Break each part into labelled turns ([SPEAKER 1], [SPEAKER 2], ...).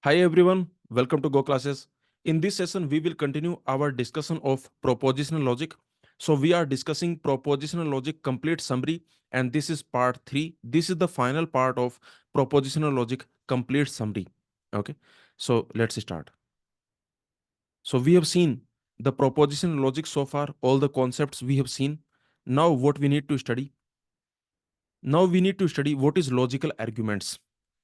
[SPEAKER 1] Hi everyone, welcome to Go Classes. In this session, we will continue our discussion of propositional logic. So we are discussing propositional logic complete summary, and this is part 3. This is the final part of propositional logic complete summary. Okay, so let's start. So we have seen the propositional logic so far, all the concepts we have seen. Now what we need to study? Now we need to study what is logical arguments.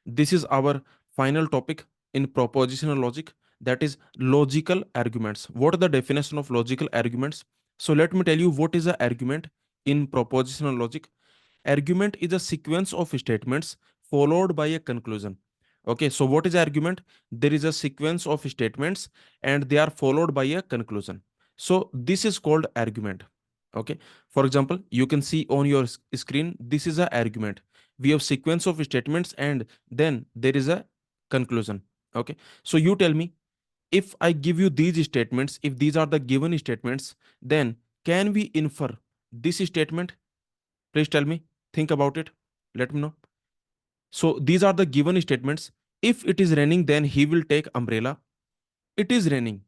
[SPEAKER 1] This is our final topic in propositional logic, that is logical arguments. What are the definition of logical arguments? So let me tell you what is an argument in propositional logic. Argument is a sequence of statements followed by a conclusion. Okay, so what is argument? There is a sequence of statements and they are followed by a conclusion. So this is called argument. Okay, for example, you can see on your screen, this is an argument. We have sequence of statements and then there is a conclusion. Okay, so you tell me, if I give you these statements, if these are the given statements, then can we infer this statement? Please tell me. Think about it. Let me know. So these are the given statements. If it is raining, then he will take umbrella. It is raining.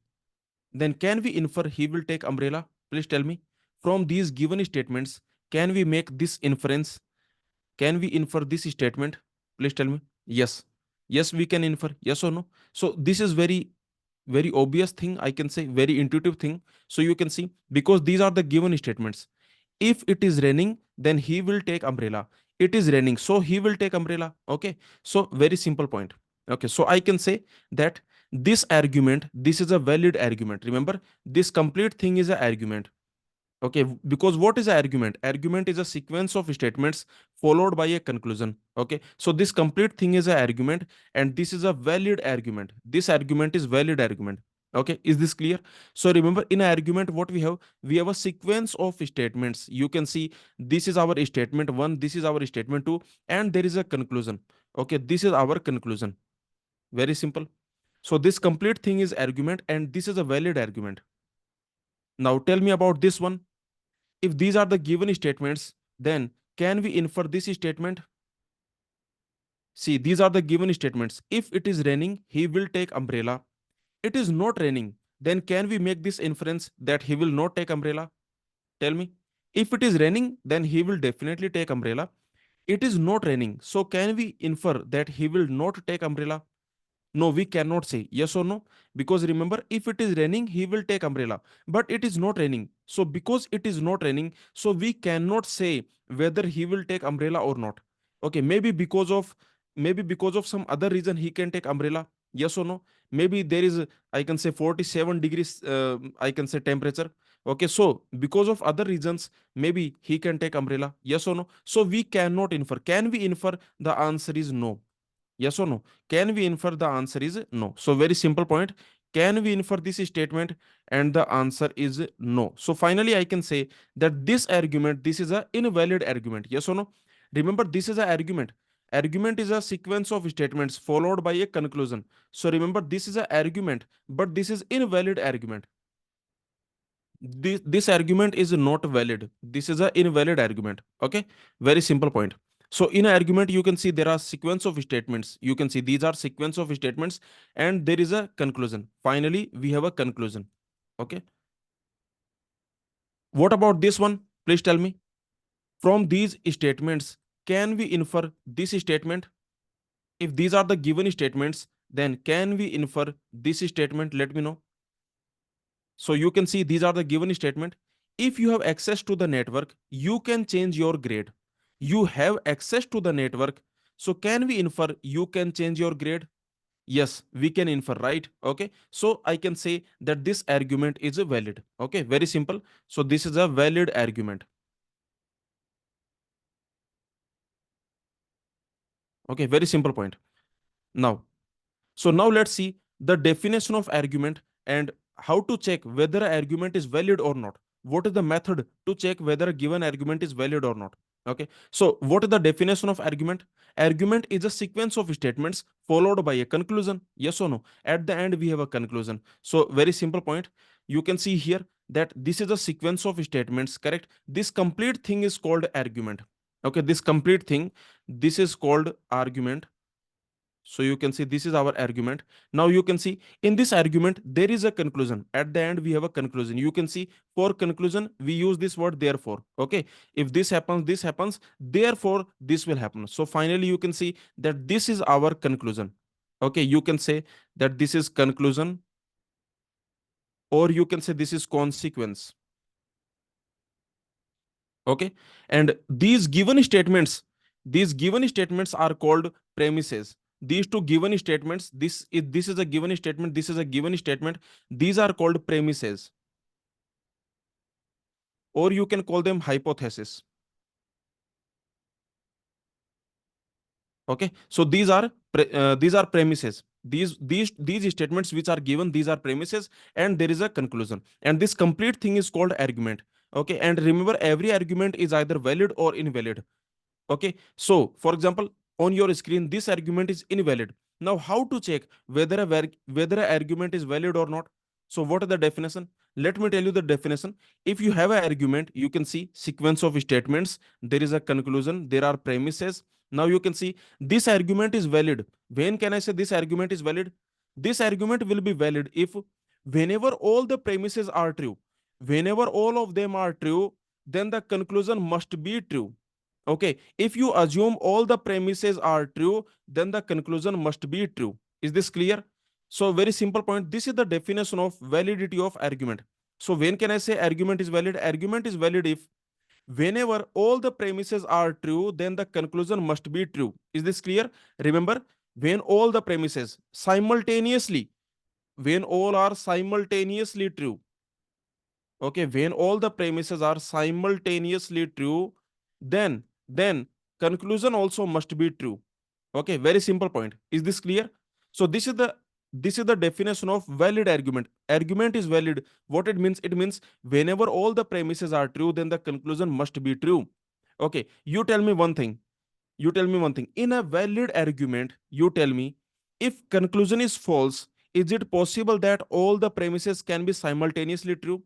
[SPEAKER 1] Then can we infer he will take umbrella? Please tell me. From these given statements, can we make this inference? Can we infer this statement? Please tell me. Yes. Yes, we can infer. Yes or no? So this is very obvious thing, I can say, very intuitive thing. So you can see, because these are the given statements. If it is raining, then he will take umbrella. It is raining, so he will take umbrella. Okay, so very simple point. Okay, so I can say that this argument, this is a valid argument. Remember, this complete thing is an argument. Okay, because what is an argument? Argument is a sequence of statements followed by a conclusion. Okay, so this complete thing is an argument, and this is a valid argument. This argument is valid argument. Okay, is this clear? So remember, in an argument, what we have? We have a sequence of statements. You can see this is our statement one, this is our statement two, and there is a conclusion. Okay, this is our conclusion. Very simple. So this complete thing is argument, and this is a valid argument. Now tell me about this one. If these are the given statements, then can we infer this statement? See, these are the given statements. If it is raining, he will take umbrella. It is not raining. Then can we make this inference that he will not take umbrella? Tell me. If it is raining, then he will definitely take umbrella. It is not raining. So can we infer that he will not take umbrella? No, we cannot say yes or no, because remember, if it is raining, he will take umbrella, but it is not raining. So because it is not raining, so we cannot say whether he will take umbrella or not. Okay, maybe because of some other reason he can take umbrella. Yes or no? Maybe there is, I can say, 47 degrees, I can say, temperature. Okay, so because of other reasons, maybe he can take umbrella. Yes or no? So we cannot infer. Can we infer? The answer is no. Yes or no? Can we infer? The answer is no. So very simple point. Can we infer this statement? And the answer is no. So finally, I can say that this argument, this is a invalid argument. Yes or no? Remember, this is an argument. Argument is a sequence of statements followed by a conclusion. So remember, this is an argument, but this is invalid argument. This argument is not valid. This is an invalid argument. Okay, very simple point. So in an argument, you can see there are sequence of statements. You can see these are sequence of statements, and there is a conclusion. Finally, we have a conclusion. Okay, what about this one? Please tell me. From these statements, can we infer this statement? If these are the given statements, then can we infer this statement? Let me know. So you can see these are the given statement. If you have access to the network, you can change your grade. You have access to the network. So can we infer you can change your grade? Yes, we can infer, right? Okay. So I can say that this argument is valid. Okay. Very simple. So this is a valid argument. Okay. Very simple point. Now, so now let's see the definition of argument and how to check whether an argument is valid or not. What is the method to check whether a given argument is valid or not? Okay. So what is the definition of argument? Argument is a sequence of statements followed by a conclusion. Yes or no? At the end, we have a conclusion. So very simple point. You can see here that this is a sequence of statements, correct? This complete thing is called argument. Okay. This complete thing, this is called argument. So you can see this is our argument. Now you can see in this argument, there is a conclusion. At the end, we have a conclusion. You can see for conclusion, we use this word therefore. Okay. If this happens, therefore this will happen. So finally, you can see that this is our conclusion. Okay. You can say that this is conclusion, or you can say this is consequence. Okay. And these given statements are called premises. These two given statements, this is a given statement, this is a given statement, these are called premises, or you can call them hypothesis. Okay. So these are premises. These statements which are given, these are premises, and there is a conclusion, and this complete thing is called argument. Okay. And remember, every argument is either valid or invalid. Okay. So, for example, on your screen, this argument is invalid. Now, how to check whether a argument is valid or not? So, what is the definition? Let me tell you the definition. If you have an argument, you can see sequence of statements. There is a conclusion. There are premises. Now you can see this argument is valid. When can I say this argument is valid? This argument will be valid if whenever all the premises are true, whenever all of them are true, then the conclusion must be true. Okay, if you assume all the premises are true, then the conclusion must be true. Is this clear? So, very simple point. This is the definition of validity of argument. So, when can I say argument is valid? Argument is valid if whenever all the premises are true, then the conclusion must be true. Is this clear? Remember, when all the premises simultaneously, when all are simultaneously true, okay, when all the premises are simultaneously true, then conclusion also must be true. Okay, very simple point. Is this clear? So this is the definition of valid argument. Argument is valid. What it means? It means whenever all the premises are true, then the conclusion must be true. Okay, you tell me one thing. In a valid argument, you tell me, if conclusion is false, is it possible that all the premises can be simultaneously true?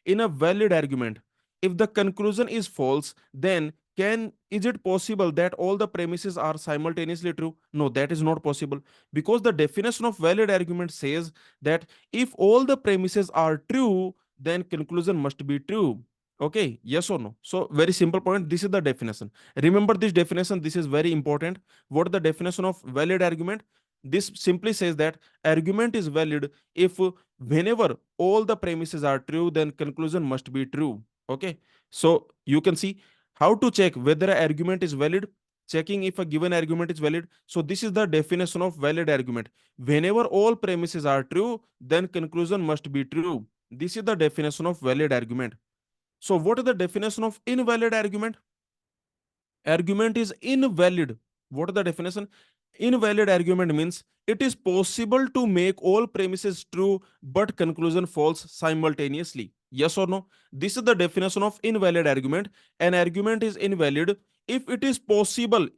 [SPEAKER 1] In a valid argument, if the conclusion is false, then can is it possible that all the premises are simultaneously true? No, that is not possible, because the definition of valid argument says that if all the premises are true, then conclusion must be true. Okay, yes or no? So very simple point. This is the definition. Remember this definition. This is very important. What is the definition of valid argument? This simply says that argument is valid if whenever all the premises are true, then conclusion must be true. Okay. So you can see how to check whether an argument is valid. Checking if a given argument is valid. So this is the definition of valid argument. Whenever all premises are true, then conclusion must be true. This is the definition of valid argument. So what is the definition of invalid argument? Argument is invalid. What is the definition? Invalid argument means it is possible to make all premises true but conclusion false simultaneously. Yes or no? This is the definition of invalid argument. An argument is invalid if it is possible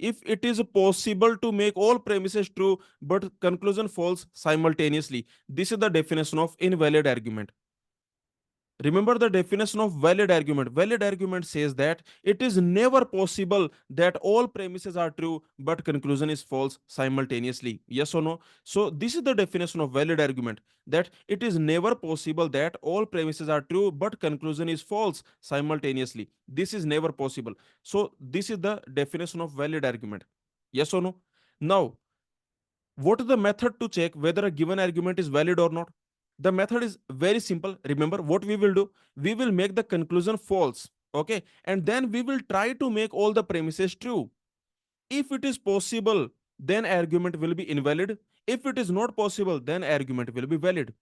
[SPEAKER 1] to make all premises true but conclusion false simultaneously. This is the definition of invalid argument. Remember the definition of valid argument. Valid argument says that it is never possible that all premises are true but conclusion is false simultaneously. Yes or no? So this is the definition of valid argument, that it is never possible that all premises are true but conclusion is false simultaneously. This is never possible. So this is the definition of valid argument. Yes or no? Now, what is the method to check whether a given argument is valid or not? The method is very simple. Remember what we will do? We will make the conclusion false. Okay. And then we will try to make all the premises true. If it is possible, then argument will be invalid. If it is not possible, then argument will be valid.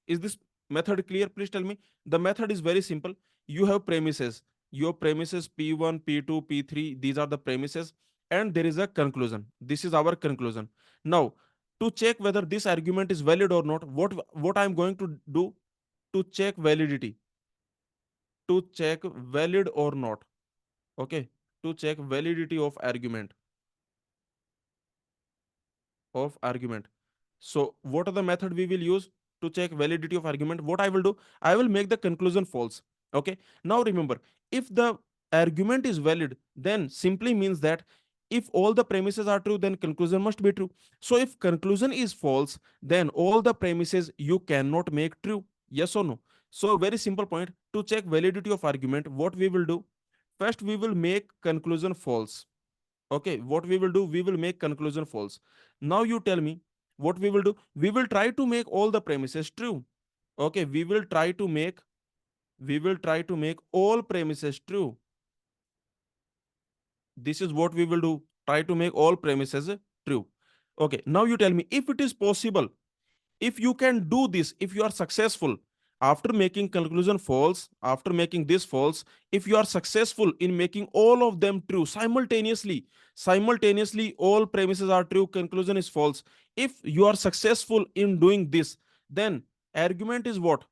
[SPEAKER 1] Is this method clear? Please tell me. The method is very simple. You have premises. Your premises P1, P2, P3, these are the premises. And there is a conclusion. This is our conclusion. Now, to check whether this argument is valid or not, what I'm going to do to check validity, to check valid or not. Okay, to check validity of argument. So what are the method we will use to check validity of argument? What I will do, I will make the conclusion false. Okay. Now remember, if the argument is valid, then simply means that If all the premises are true, then conclusion must be true. So if conclusion is false, then all the premises you cannot make true. Yes or no? So very simple point. To check validity of argument, what we will do? First, we will make conclusion false. Okay, what we will do? We will make conclusion false. Now you tell me what we will do. We will try to make all the premises true. Okay, we will try to make all premises true. This is what we will do. Try to make all premises true. Okay, now you tell me if it is possible, if you can do this, if you are successful after making conclusion false, after making this false, if you are successful in making all of them true simultaneously all premises are true, conclusion is false. If you are successful in doing this, then argument is what?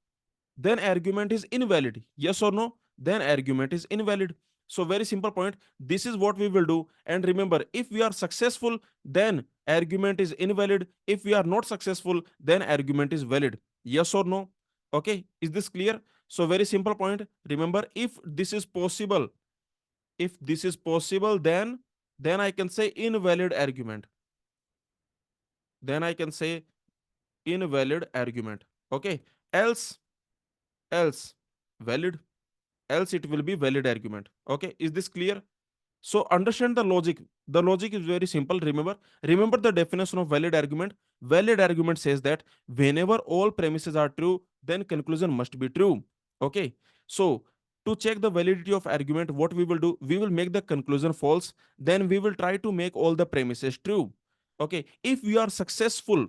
[SPEAKER 1] Then argument is invalid. Yes or no? Then argument is invalid. So very simple point. This is what we will do. And remember, if we are successful, then argument is invalid. If we are not successful, then argument is valid. Yes or no? Okay, is this clear? So very simple point. Remember, if this is possible, then I can say invalid argument. Then I can say invalid argument. Okay. Else else valid, else it will be valid argument. Okay, is this clear? So understand the logic. The logic is very simple. Remember the definition of valid argument. Valid argument says that whenever all premises are true, then conclusion must be true. Okay, so to check the validity of argument, what we will do? We will make the conclusion false, then we will try to make all the premises true. Okay, if we are successful,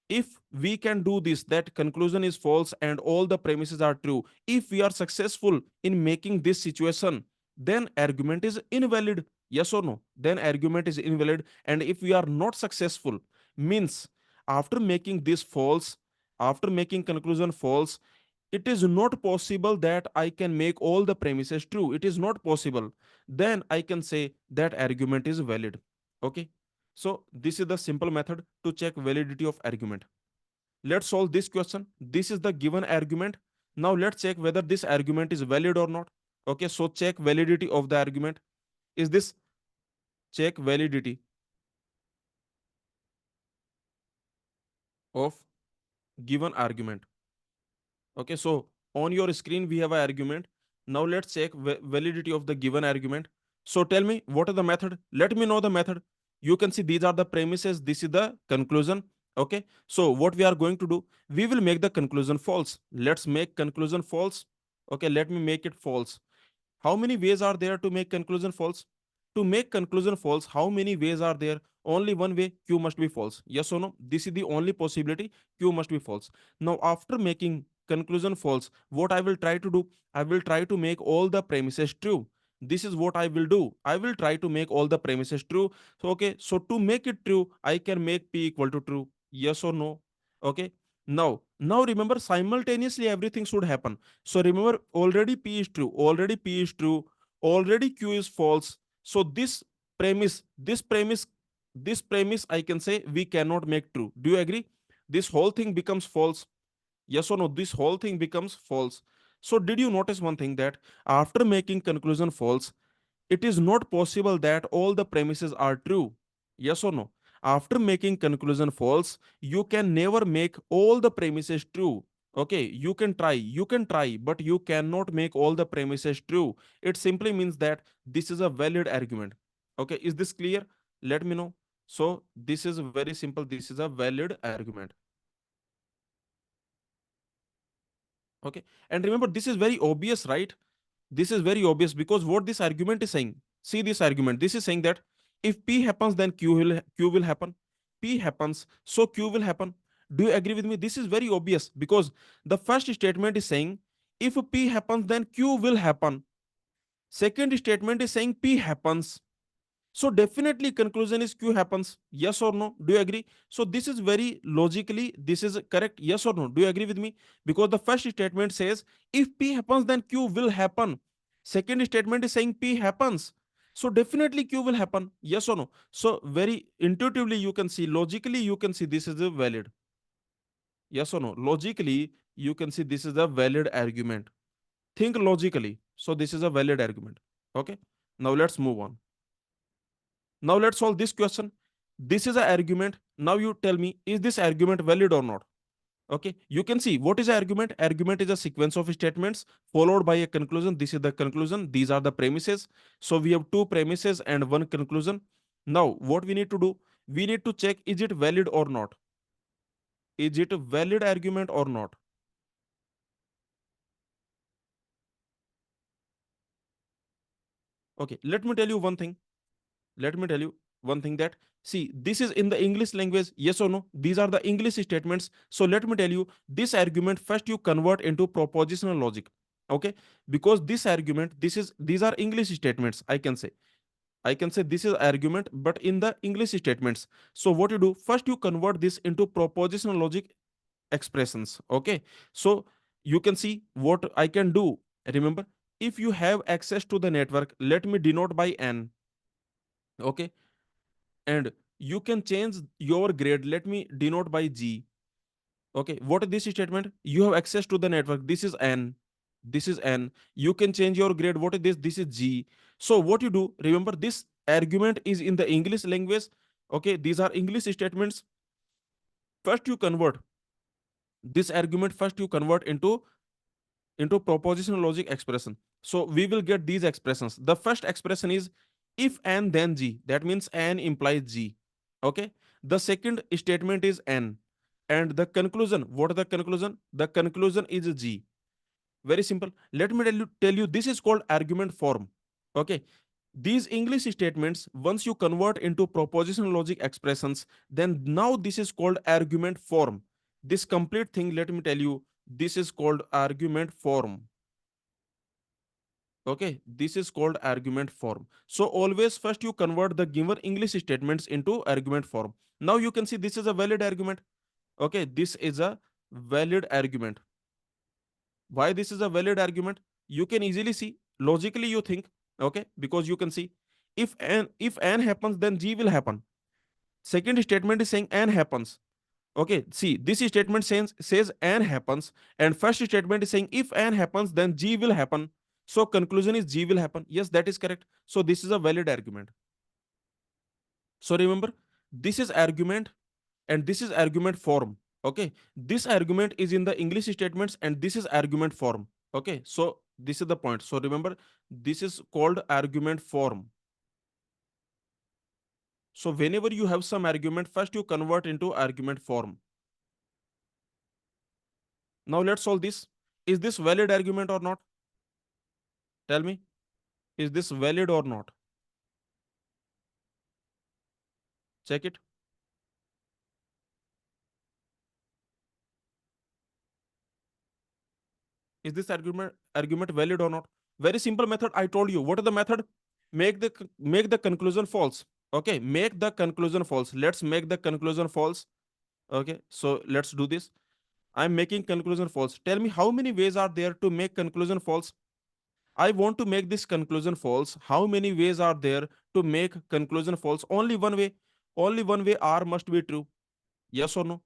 [SPEAKER 1] if we can do this, that conclusion is false and all the premises are true, if we are successful in making this situation, then argument is invalid. Yes or no? Then argument is invalid. And if we are not successful, means after making this false, after making conclusion false, it is not possible that I can make all the premises true, it is not possible, then I can say that argument is valid. Okay, so this is the simple method to check validity of argument. Let's solve this question. This is the given argument. Now let's check whether this argument is valid or not. Okay, so check validity of the argument. Is this check validity of given argument? Okay, so on your screen we have an argument. Now let's check validity of the given argument. So tell me what is the method? Let me know the method. You can see these are the premises, this is the conclusion. Okay, so what we are going to do, we will make the conclusion false. Let's make conclusion false. Okay, let me make it false. How many ways are there to make conclusion false? To make conclusion false, how many ways are there? Only one way, Q must be false. Yes or no? This is the only possibility, Q must be false. Now, after making conclusion false, what I will try to do? I will try to make all the premises true. This is what I will do. I will try to make all the premises true. So, okay, so to make it true, I can make P equal to true. Yes or no? Okay. Now remember, simultaneously everything should happen. So remember, already P is true, already P is true, already Q is false. So premise, this premise, this premise, I can say we cannot make true. Do you agree? This whole thing becomes false. Yes or no? This whole thing becomes false. So did you notice one thing, that after making conclusion false, it is not possible that all the premises are true? Yes or no? After making conclusion false, you can never make all the premises true. Okay, you can try, but you cannot make all the premises true. It simply means that this is a valid argument. Okay, is this clear? Let me know. So this is very simple, this is a valid argument. Okay, and remember, this is very obvious, right? This is very obvious because what this argument is saying, see this argument, this is saying that if P happens, then Q will happen. P happens, so Q will happen. Do you agree with me? This is very obvious because the first statement is saying if P happens, then Q will happen. Second statement is saying P happens, so definitely conclusion is Q happens. Yes or no? Do you agree? So this is very logically, this is correct. Yes or no? Do you agree with me? Because the first statement says if P happens, then Q will happen. Second statement is saying P happens. So definitely Q will happen. Yes or no? So very intuitively you can see, logically you can see this is a valid. Yes or no? Logically you can see this is a valid argument. Think logically. So this is a valid argument. Okay. Now let's move on. Now let's solve this question. This is an argument. Now you tell me, is this argument valid or not? Okay, you can see what is argument. Argument is a sequence of statements followed by a conclusion. This is the conclusion, these are the premises. So we have two premises and one conclusion. Now what we need to do, we need to check, is it valid or not? Is it a valid argument or not? Okay, let me tell you one thing. Let me tell you one thing, that see, this is in the English language, yes or no? These are the English statements. So let me tell you, this argument first you convert into propositional logic. Okay, because this argument, these are English statements. I can say this is argument, but in the English statements. So what you do, first you convert this into propositional logic expressions. Okay, so you can see what I can do. Remember, if you have access to the network, let me denote by n. Okay, and you can change your grade, let me denote by g. Okay, what is this statement? You have access to the network, this is n, this is n. You can change your grade, what is this is g. So what you do, remember, this argument is in the English language. Okay, these are English statements. First you convert this argument, first you convert into propositional logic expression. So we will get these expressions. The first expression is if n then g, that means n implies g. Okay, the second statement is n, and the conclusion, what is the conclusion? The conclusion is g. Very simple. Let me tell you this is called argument form. Okay, these English statements, once you convert into propositional logic expressions, then now this is called argument form. This complete thing, let me tell you, this is called argument form. Okay, this is called argument form. So always first you convert the given English statements into argument form. Now you can see this is a valid argument. Okay, this is a valid argument. Why this is a valid argument? You can easily see, logically you think. Okay, because you can see, if n happens, then g will happen. Second statement is saying n happens. Okay, see, this statement says n happens, and first statement is saying if n happens, then g will happen. So conclusion is g will happen. Yes, that is correct. So this is a valid argument. So remember, this is argument and this is argument form. Okay, this argument is in the English statements and this is argument form. Okay, so this is the point. So remember, this is called argument form. So whenever you have some argument, first you convert into argument form. Now let's solve this. Is this valid argument or not? Tell me, is this valid or not? Check it. Is this argument valid or not? Very simple method. I told you. What is the method? Make the conclusion false. Okay, make the conclusion false. Let's make the conclusion false. Okay, so let's do this. I'm making conclusion false. Tell me how many ways are there to make conclusion false? I want to make this conclusion false. How many ways are there to make conclusion false? Only one way. Only one way. R must be true. Yes or no?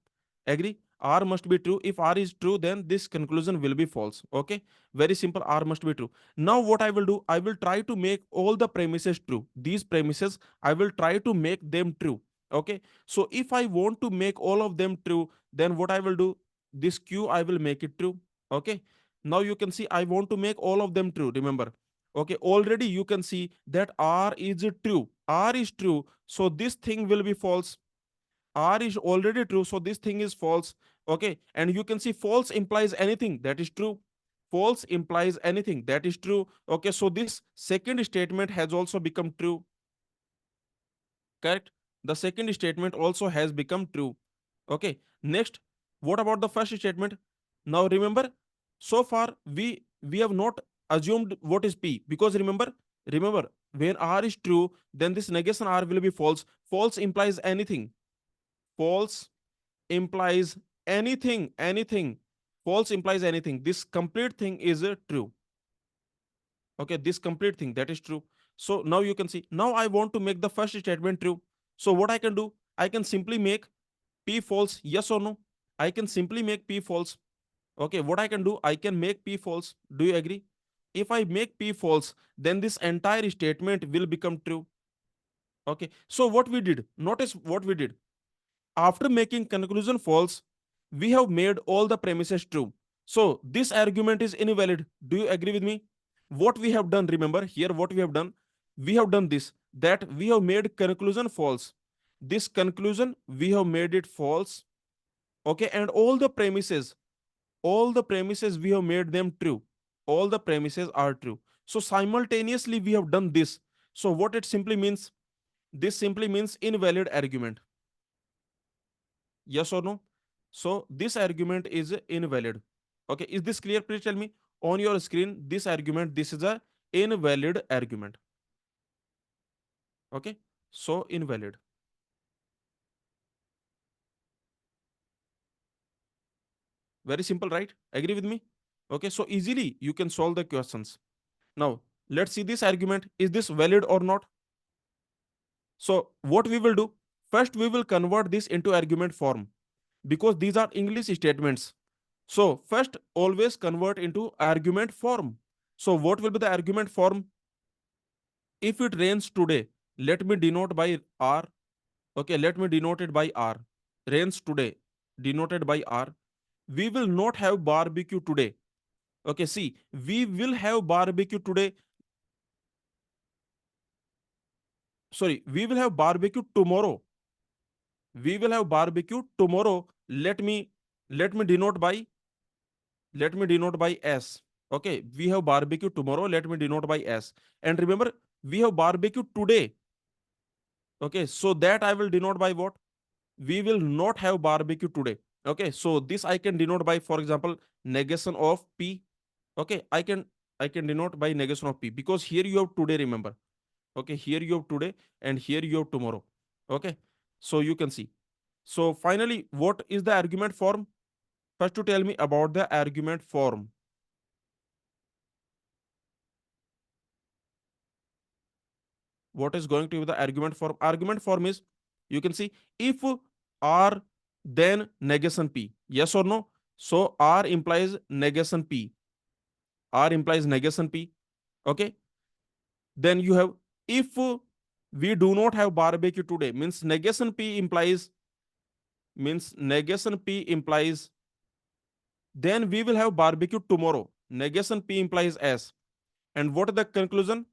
[SPEAKER 1] Agree? R must be true. If R is true, then this conclusion will be false. Okay? Very simple. R must be true. Now, what I will do, I will try to make all the premises true. These premises, I will try to make them true. Okay? So, if I want to make all of them true, then what I will do, this Q, I will make it true. Okay? Now, you can see I want to make all of them true. Remember. Okay? Already you can see that R is true. R is true. So, this thing will be false. R is already true, so this thing is false. Okay, and you can see false implies anything that is true. False implies anything that is true. Okay, so this second statement has also become true. Correct? The second statement also has become true. Okay, next, what about the first statement? Now remember, so far we have not assumed what is P, because remember, when R is true, then this negation R will be false. False implies anything. False implies anything. False implies anything. This complete thing is true. Okay, this complete thing, that is true. So now you can see, now I want to make the first statement true. So what I can do, I can simply make P false. Yes or no? I can simply make P false. Okay, what I can do, I can make P false. Do you agree? If I make P false, then this entire statement will become true. Okay, so what we did, notice what we did. After making conclusion false, we have made all the premises true. So this argument is invalid. Do you agree with me? What we have done, remember here what we have done this, that we have made conclusion false. This conclusion, we have made it false. Okay, and all the premises we have made them true. All the premises are true. So simultaneously we have done this. So what it simply means, this simply means invalid argument. Yes or no? So this argument is invalid. Okay, is this clear? Please tell me on your screen. This argument, this is a invalid argument. Okay, so invalid. Very simple, right? Agree with me? Okay, so easily you can solve the questions. Now let's see this argument. Is this valid or not? So what we will do? First, we will convert this into argument form because these are English statements. So first, always convert into argument form. So what will be the argument form? If it rains today, let me denote by R. Okay, let me denote it by R. Rains today, denoted by R. We will not have barbecue today. Okay, see, we will have barbecue today. Sorry, we will have barbecue tomorrow. We will have barbecue tomorrow. Let me denote by S. Okay, we have barbecue tomorrow. Let me denote by S. And remember, we have barbecue today. Okay, so that I will denote by what? We will not have barbecue today. Okay, so this I can denote by, for example, negation of P. Okay, I can denote by negation of P because here you have today, remember. Okay, here you have today and here you have tomorrow. Okay, so you can see. So finally, what is the argument form? First, to tell me about the argument form. What is going to be the argument form? Argument form is, you can see, if R then negation P. Yes or no? So R implies negation P. R implies negation P. Okay. Then you have, if we do not have barbecue today, means negation P implies then we will have barbecue tomorrow. Negation P implies S. And what is the conclusion?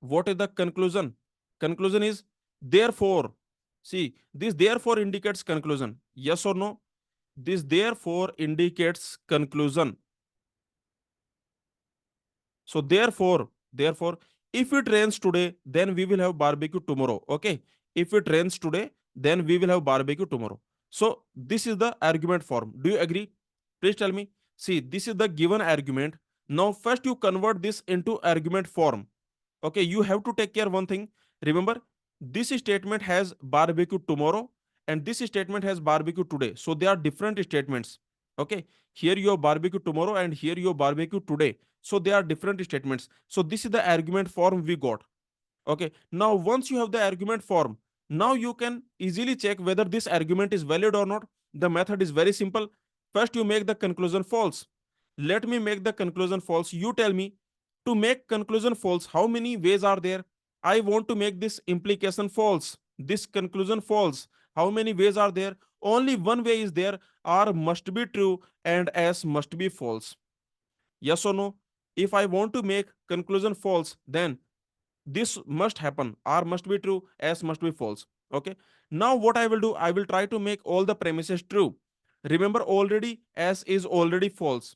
[SPEAKER 1] What is the conclusion? Conclusion is therefore. See, this therefore indicates conclusion. Yes or no? This therefore indicates conclusion. So therefore, if it rains today, then we will have barbecue tomorrow. Okay. If it rains today, then we will have barbecue tomorrow. So this is the argument form. Do you agree? Please tell me. See, this is the given argument. Now first you convert this into argument form. Okay, you have to take care one thing. Remember, this statement has barbecue tomorrow and this statement has barbecue today. So they are different statements. Okay, here you have barbecue tomorrow and here you have barbecue today. So they are different statements. So this is the argument form we got. Okay, now once you have the argument form, now you can easily check whether this argument is valid or not. The method is very simple. First, you make the conclusion false. Let me make the conclusion false. You tell me, to make conclusion false, how many ways are there? I want to make this implication false, this conclusion false. How many ways are there? Only one way is there. R must be true and S must be false. Yes or no? If I want to make conclusion false, then this must happen. R must be true, S must be false. Okay, now what I will do, I will try to make all the premises true. Remember, already S is already false.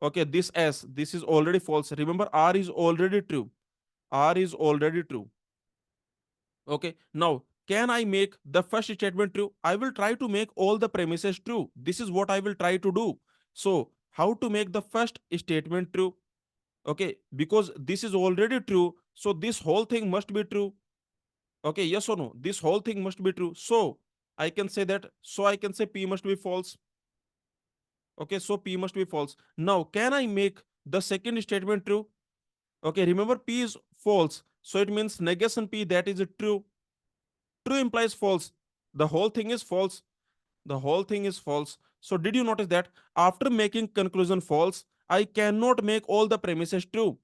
[SPEAKER 1] Okay, this is already false. Remember, R is already true. R is already true. Okay, now can I make the first statement true? I will try to make all the premises true. This is what I will try to do. So how to make the first statement true? Okay, because this is already true, so this whole thing must be true. Okay, yes or no? This whole thing must be true. So I can say P must be false. Okay, so P must be false. Now, can I make the second statement true? Okay, remember P is false. So it means negation P, that is true. True implies false. The whole thing is false. The whole thing is false. So did you notice that after making conclusion false, I cannot make all the premises true?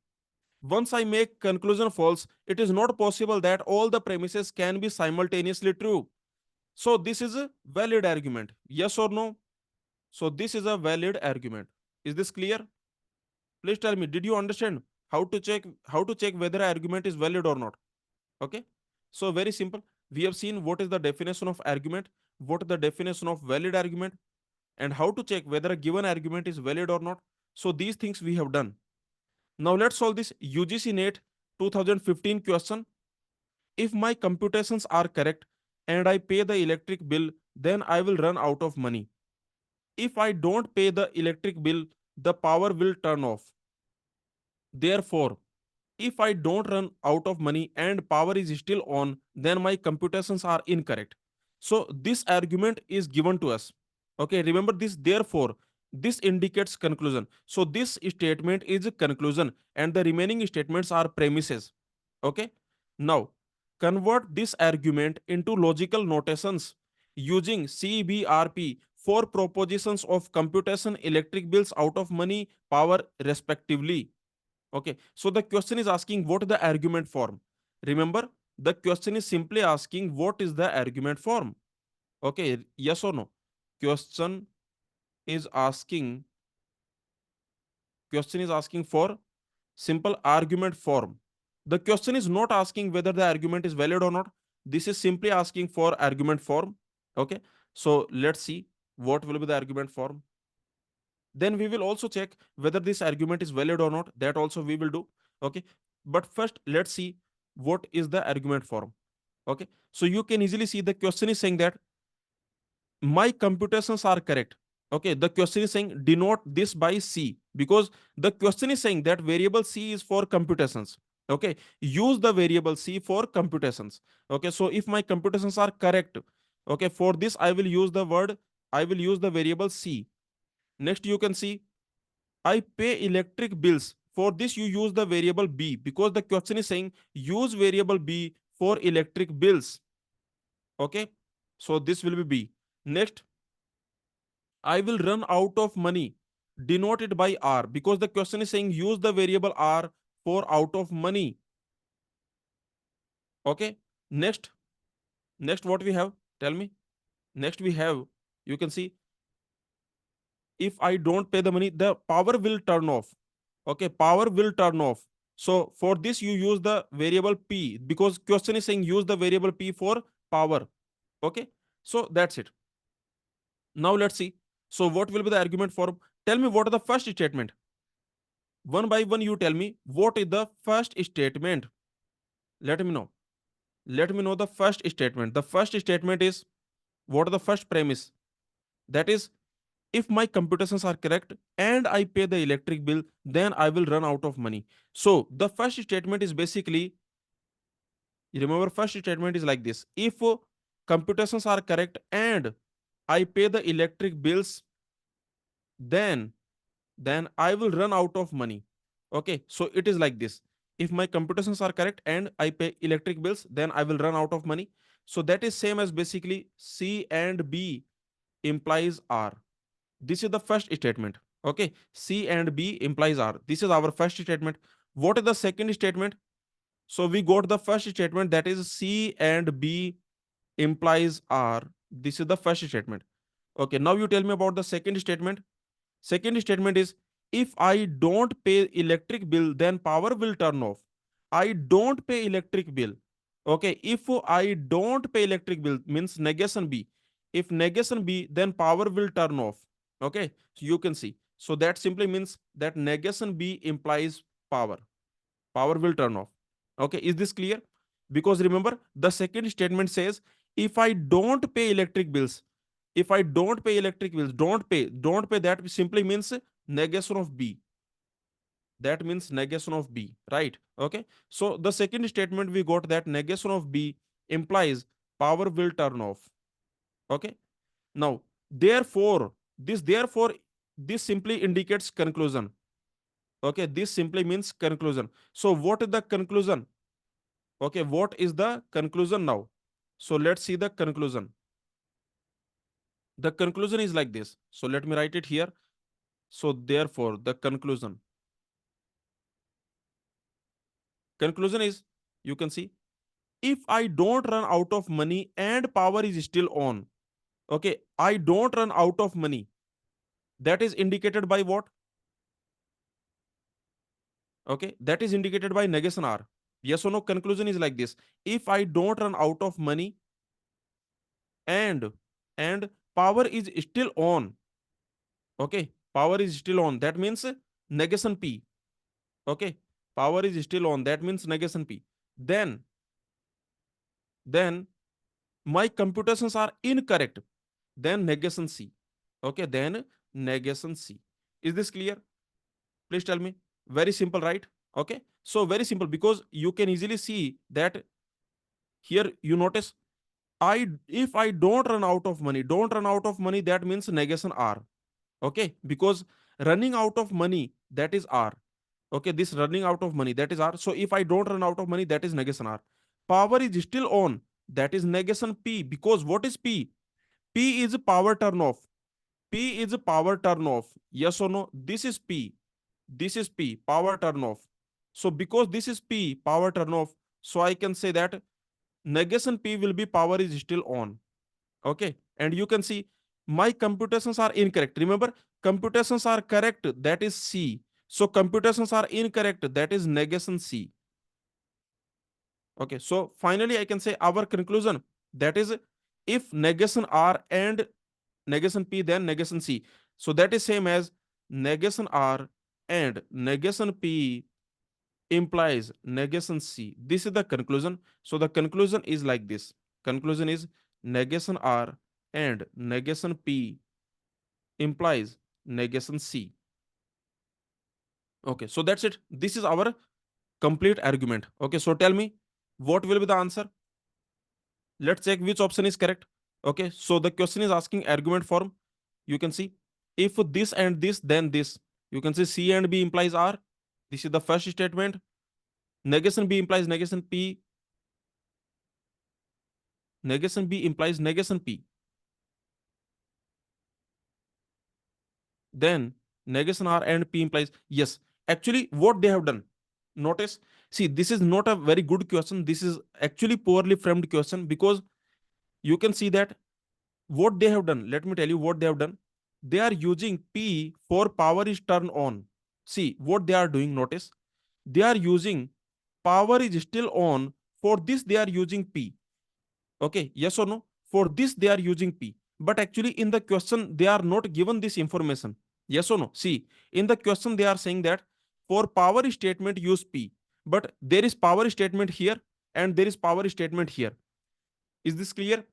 [SPEAKER 1] Once I make conclusion false, it is not possible that all the premises can be simultaneously true. So this is a valid argument. Yes or no? So this is a valid argument. Is this clear? Please tell me, did you understand how to check whether an argument is valid or not? Okay. So very simple. We have seen what is the definition of argument, what is the definition of valid argument, and how to check whether a given argument is valid or not. So these things we have done. Now let's solve this UGC NET 2015 question. If my computations are correct and I pay the electric bill, then I will run out of money. If I don't pay the electric bill, the power will turn off. Therefore, if I don't run out of money and power is still on, then my computations are incorrect. So this argument is given to us. Okay, remember this. Therefore, this indicates conclusion. So this statement is a conclusion and the remaining statements are premises. Okay. Now, convert this argument into logical notations using CBRP for propositions of computation, electric bills, out of money, power, respectively. Okay, so the question is asking what is the argument form. Remember, the question is simply asking what is the argument form. Okay, yes or no? Question is asking question is asking for simple argument form. The question is not asking whether the argument is valid or not. This is simply asking for argument form. Okay, so let's see what will be the argument form. Then we will also check whether this argument is valid or not. That also we will do. Okay, but first let's see what is the argument form. Okay, so you can easily see the question is saying that my computations are correct. Okay, the question is saying denote this by C, because the question is saying that variable C is for computations. Okay, use the variable C for computations. Okay, so if my computations are correct, okay, for this I will use the variable C. Next you can see I pay electric bills. For this, you use the variable B, because the question is saying use variable B for electric bills. Okay, so this will be B. Next, I will run out of money, denoted by R, because the question is saying use the variable R for out of money. Okay, next, what we have? Tell me. Next, we have, you can see, if I don't pay the money, the power will turn off. Okay, power will turn off. So for this, you use the variable P, because question is saying use the variable P for power. Okay, so that's it. Now let's see. So what will be the argument for? Tell me what is the first statement. One by one, you tell me what is the first statement. Let me know. Let me know the first statement. The first statement is what is the first premise? That is, if my computations are correct and I pay the electric bill, then I will run out of money. So the first statement is basically, remember, first statement is like this: if computations are correct and I pay the electric bills, then I will run out of money. Okay, so it is like this: if my computations are correct and I pay electric bills, then I will run out of money. So that is same as basically C and B implies R. This is the first statement. Okay, C and B implies R. This is our first statement. What is the second statement? So we got the first statement, that is C and B implies R. This is the first statement. Okay, now you tell me about the second statement. Second statement is, if I don't pay electric bill, then power will turn off. I don't pay electric bill. Okay, if I don't pay electric bill means negation B. If negation B, then power will turn off. Okay, so you can see. So that simply means that negation B implies power. Power will turn off. Okay, is this clear? Because remember, the second statement says, if I don't pay electric bills, if I don't pay electric bills, don't pay, that simply means negation of B. That means negation of B, right? Okay, so the second statement we got that negation of B implies power will turn off. Okay, now therefore this simply indicates conclusion. Okay, this simply means conclusion. So what is the conclusion? Okay, what is the conclusion now? So let's see the conclusion. The conclusion is like this. So let me write it here. So therefore, the conclusion. Conclusion is, you can see, if I don't run out of money and power is still on, okay, I don't run out of money, that is indicated by what? Okay, that is indicated by negation R. Yes or no? Conclusion is like this: if I don't run out of money and and power is still on, okay, power is still on, that means negation P. Okay, power is still on, that means negation P. Then then my computations are incorrect, then negation C. Okay, then negation C. Is this clear? Please tell me. Very simple, right? Okay, so very simple, because you can easily see that here. You notice, I if I don't run out of money, don't run out of money, that means negation R. Okay, because running out of money, that is R. Okay, this running out of money, that is R. So if I don't run out of money, that is negation R. Power is still on, that is negation P, because what is P? P is power turn off. P is power turn off. Yes or no? This is P. This is P, power turn off. So because this is P, power turn off, so I can say that negation P will be power is still on. Okay, and you can see my computations are incorrect. Remember, computations are correct, that is C. So computations are incorrect, that is negation C. Okay, so finally I can say our conclusion, that is, if negation R and negation P, then negation C. So that is same as negation R and negation P implies negation C. This is the conclusion. So the conclusion is like this. Conclusion is negation R and negation P implies negation C. Okay, so that's it. This is our complete argument. Okay, so tell me, what will be the answer? Let's check which option is correct. Okay, so the question is asking argument form. You can see, if this and this, then this. You can see C and B implies R. This is the first statement. Negation B implies negation P. Negation B implies negation P. Then negation R and P implies yes. Actually, what they have done, notice, see, this is not a very good question. This is actually poorly framed question, because you can see that what they have done. Let me tell you what they have done. They are using P for power is turned on. See what they are doing. Notice, they are using power is still on. For this, they are using P. Okay, yes or no? For this, they are using P. But actually, in the question, they are not given this information. Yes or no? See, in the question, they are saying that for power statement, use P. But there is power statement here and there is power statement here. Is this clear?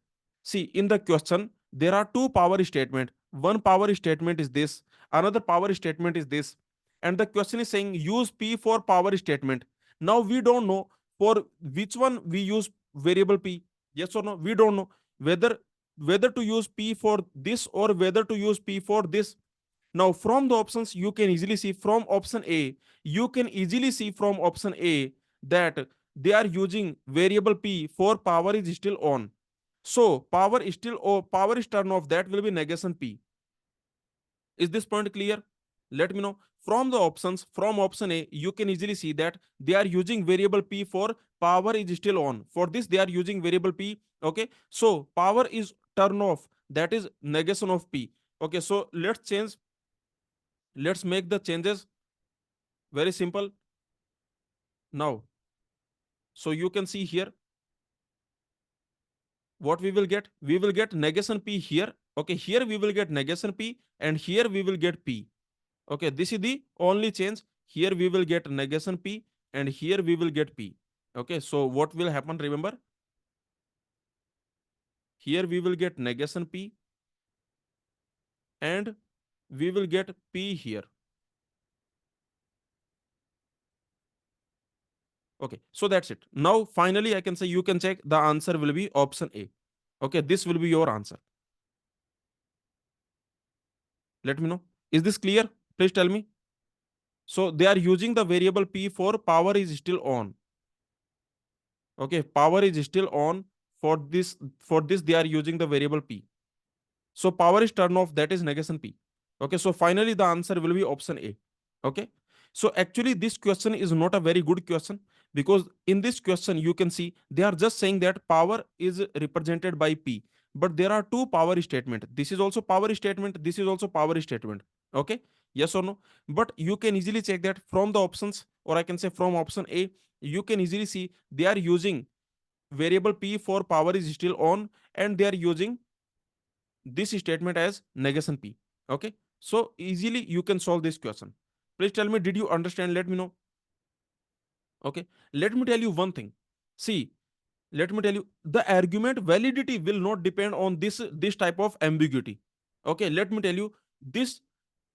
[SPEAKER 1] See, in the question, there are two power statement. One power statement is this, another power statement is this. And the question is saying use P for power statement. Now we don't know for which one we use variable P. Yes or no? We don't know whether to use P for this or whether to use P for this. Now, from the options, you can easily see from option A, you can easily see from option A that they are using variable P for power is still on. So power is still, or power is turned off, that will be negation P. Is this point clear? Let me know. From the options, from option A, you can easily see that they are using variable P for power is still on. For this, they are using variable P. Okay. So power is turn off, that is negation of P. Okay. So let's change. Let's make the changes very simple now. So you can see here what we will get. We will get negation P here. Okay. Here we will get negation P and here we will get P. Okay, this is the only change. Here we will get negation P and here we will get P. Okay, so what will happen? Remember, here we will get negation P and we will get P here. Okay, so that's it. Now, finally, I can say you can check the answer will be option A. Okay, this will be your answer. Let me know. Is this clear? Please tell me. So they are using the variable P for power is still on. Okay, power is still on. For this they are using the variable P. So power is turned off, that is negation P. Okay, so finally the answer will be option A. Okay, so actually this question is not a very good question, because in this question you can see they are just saying that power is represented by P, but there are two power statement. This is also power statement, this is also power statement. Okay, yes or no? But you can easily check that from the options, or I can say from option A, you can easily see they are using variable P for power is still on, and they are using this statement as negation P. Okay, so easily you can solve this question. Please tell me, did you understand? Let me know. Okay, let me tell you one thing. See, let me tell you, the argument validity will not depend on this type of ambiguity. Okay, let me tell you, this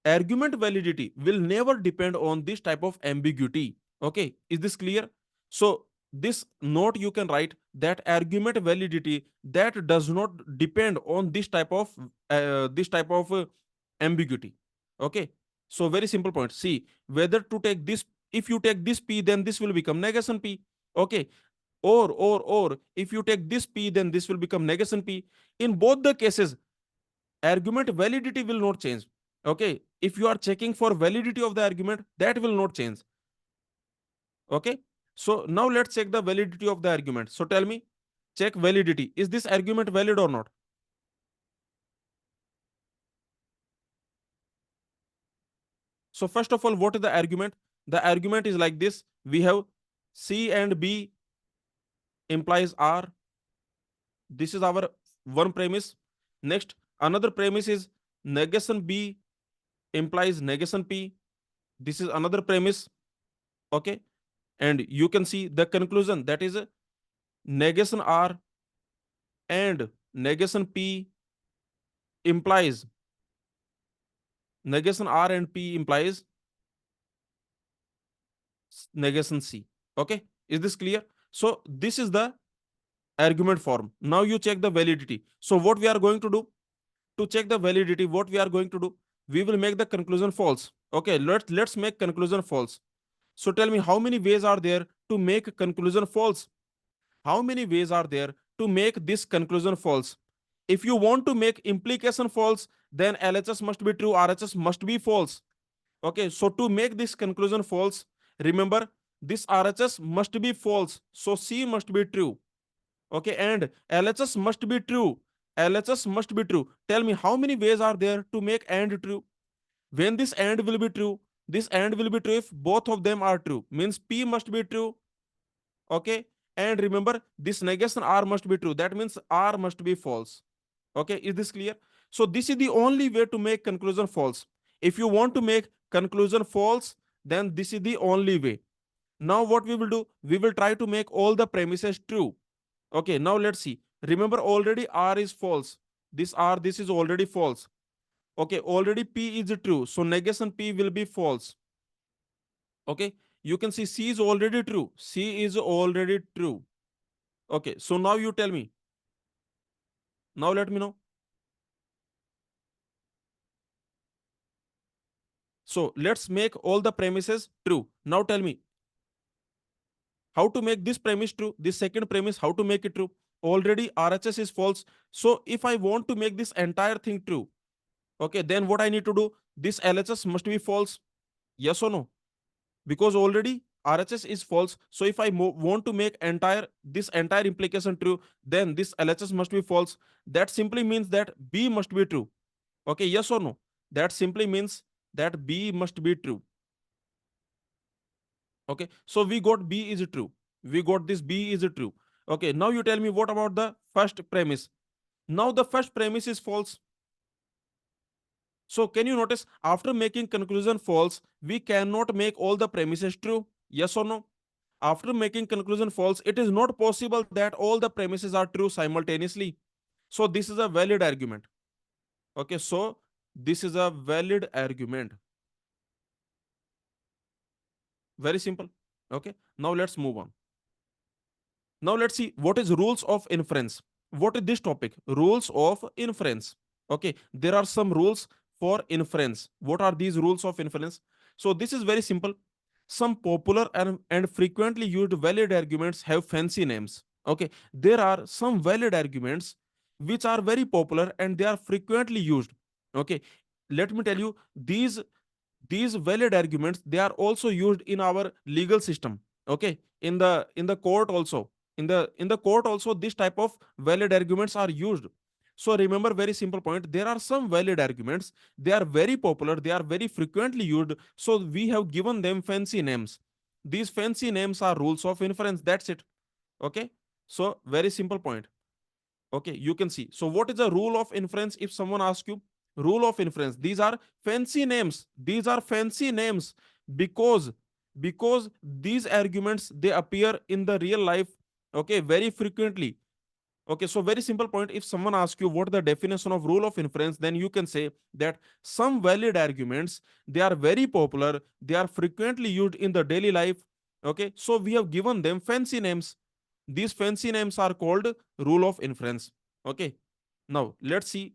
[SPEAKER 1] argument validity will never depend on this type of ambiguity. Okay, is this clear? So this note you can write that argument validity that does not depend on this type of ambiguity. Okay, so very simple point. See, whether to take this, if you take this P, then this will become negation P. Okay, or if you take this P, then this will become negation P. In both the cases, argument validity will not change. Okay, if you are checking for validity of the argument, that will not change. Okay, so now let's check the validity of the argument. So tell me, check validity, is this argument valid or not? So first of all, what is the argument? The argument is like this. We have C and B implies R. This is our one premise. Next, another premise is negation B implies negation P. This is another premise. Okay, and you can see the conclusion, that is negation R and negation P implies, negation R and P implies negation C. Okay, is this clear? So this is the argument form. Now you check the validity. So what we are going to do to check the validity, what we are going to do, we will make the conclusion false. Okay, let's make conclusion false. So tell me, how many ways are there to make conclusion false? How many ways are there to make this conclusion false? If you want to make implication false, then LHS must be true, RHS must be false. Okay, so to make this conclusion false, remember this RHS must be false, so C must be true. Okay, and LHS must be true. LHS must be true. Tell me, how many ways are there to make AND true? When this AND will be true, this AND will be true if both of them are true. Means P must be true. Okay, and remember this negation R must be true. That means R must be false. Okay, is this clear? So this is the only way to make conclusion false. If you want to make conclusion false, then this is the only way. Now what we will do, we will try to make all the premises true. Okay, now let's see. Remember, already R is false. This R, this is already false. Okay, already P is true, so negation P will be false. Okay, you can see C is already true. C is already true. Okay, so now you tell me. Now let me know. So let's make all the premises true. Now tell me how to make this premise true. This second premise, how to make it true? Already RHS is false. So if I want to make this entire thing true, okay, then what I need to do? This LHS must be false. Yes or no? Because already RHS is false. So if I want to make this entire implication true, then this LHS must be false. That simply means that B must be true. Okay, yes or no? That simply means that B must be true. Okay, so we got B is true. We got this B is true. Okay, now you tell me, what about the first premise? Now the first premise is false. So can you notice, after making conclusion false, we cannot make all the premises true? Yes or no? After making conclusion false, it is not possible that all the premises are true simultaneously. So this is a valid argument. Okay, so this is a valid argument. Very simple. Okay, now let's move on. Now let's see what is rules of inference. What is this topic? Rules of inference. Okay, there are some rules for inference. What are these rules of inference? So this is very simple. Some popular and frequently used valid arguments have fancy names. Okay, there are some valid arguments which are very popular and they are frequently used. Okay, let me tell you, these valid arguments, they are also used in our legal system. Okay, in the court also, in the court also, this type of valid arguments are used. So remember, very simple point, there are some valid arguments, they are very popular, they are very frequently used, so we have given them fancy names. These fancy names are rules of inference, that's it. Okay, so very simple point. Okay, you can see. So what is the rule of inference? If someone asks you rule of inference, these are fancy names, these are fancy names, because these arguments, they appear in the real life, okay, very frequently. Okay, so very simple point, if someone asks you what the definition of rule of inference, then you can say that some valid arguments, they are very popular, they are frequently used in the daily life. Okay, so we have given them fancy names. These fancy names are called rule of inference. Okay, now let's see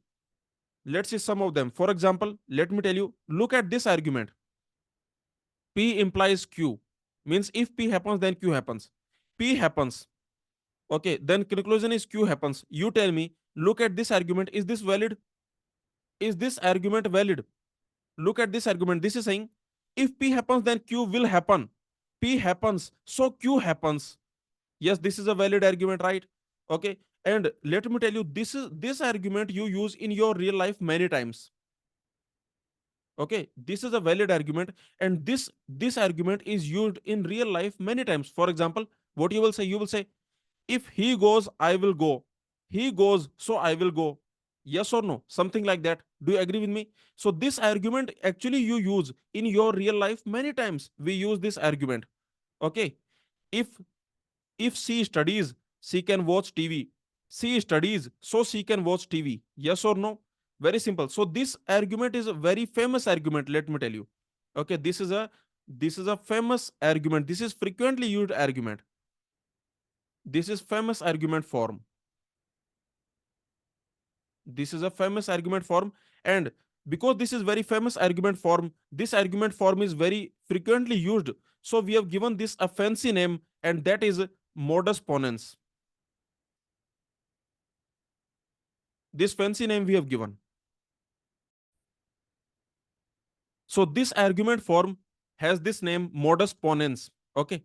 [SPEAKER 1] some of them. For example, let me tell you, look at this argument. P implies Q, means if P happens, then Q happens. P happens. Okay, then conclusion is Q happens. You tell me, look at this argument. Is this valid? Is this argument valid? Look at this argument. This is saying if P happens, then Q will happen. P happens, so Q happens. Yes, this is a valid argument, right? Okay, and let me tell you, this argument you use in your real life many times. Okay, this is a valid argument, and this argument is used in real life many times. For example, what you will say? You will say, if he goes, I will go. He goes, so I will go. Yes or no? Something like that. Do you agree with me? So this argument actually you use in your real life many times. We use this argument. Okay. If she studies, she can watch TV. She studies, so she can watch TV. Yes or no? Very simple. So this argument is a very famous argument, let me tell you. Okay, this is a famous argument. This is frequently used argument. This is famous argument form. This is a famous argument form, and because this is very famous argument form, this argument form is very frequently used. So we have given this a fancy name, and that is modus ponens. This fancy name we have given. So this argument form has this name modus ponens. Okay.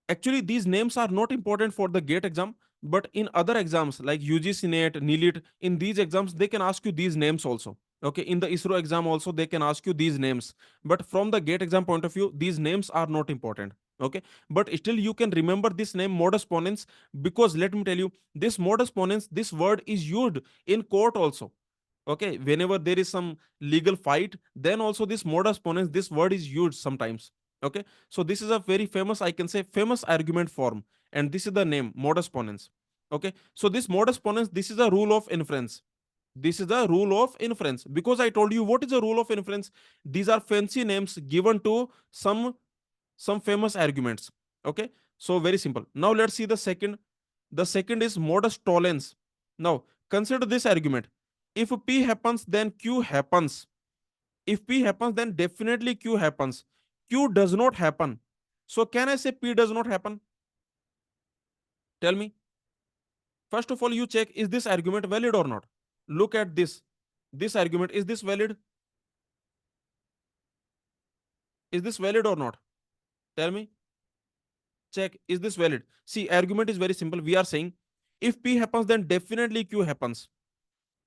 [SPEAKER 1] Actually, these names are not important for the GATE exam, but in other exams like UGC NET, NEET, in these exams, they can ask you these names also. Okay, in the ISRO exam also, they can ask you these names. But from the GATE exam point of view, these names are not important. Okay, but still you can remember this name modus ponens, because let me tell you, this modus ponens, this word is used in court also. Okay, whenever there is some legal fight, then also this modus ponens, this word is used sometimes. Okay, so this is a very famous, I can say, famous argument form, and this is the name modus ponens. Okay, so this modus ponens, this is a rule of inference. This is the rule of inference, because I told you what is a rule of inference. These are fancy names given to some famous arguments. Okay, so very simple. Now let's see the second. The second is modus tollens. Now consider this argument. If P happens, then Q happens. If P happens, then definitely Q happens. Q does not happen. So can I say P does not happen? Tell me. First of all, you check, is this argument valid or not? Look at this. This argument, is this valid? Is this valid or not? Tell me. Check, is this valid? See, argument is very simple. We are saying if P happens, then definitely Q happens.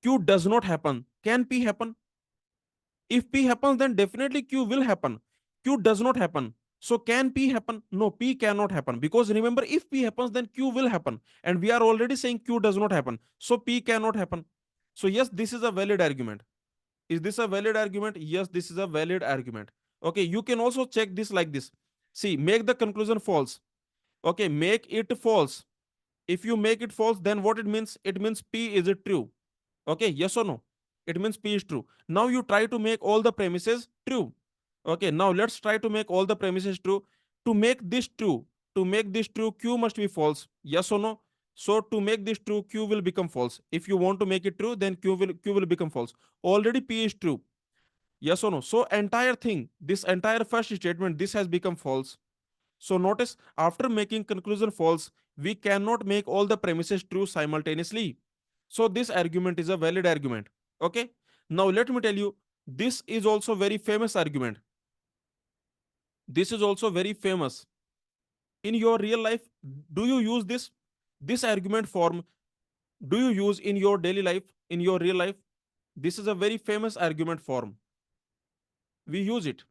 [SPEAKER 1] Q does not happen. Can P happen? If P happens, then definitely Q will happen. Q does not happen. So can P happen? No, P cannot happen. Because remember, if P happens, then Q will happen. And we are already saying Q does not happen. So P cannot happen. So yes, this is a valid argument. Is this a valid argument? Yes, this is a valid argument. Okay, you can also check this like this. See, make the conclusion false. Okay, make it false. If you make it false, then what it means? It means P is it true. Okay, yes or no? It means P is true. Now you try to make all the premises true. Okay, now let's try to make all the premises true. To make this true, Q must be false. Yes or no? So to make this true, Q will become false. If you want to make it true, then Q will become false. Already P is true. Yes or no? So entire thing, this entire first statement, this has become false. So notice, after making conclusion false, we cannot make all the premises true simultaneously. So this argument is a valid argument. Okay. Now let me tell you, this is also very famous argument. This is also very famous. in your real life, do you use this argument form? Do you use in your daily life, in your real life? This is a very famous argument form. We use it.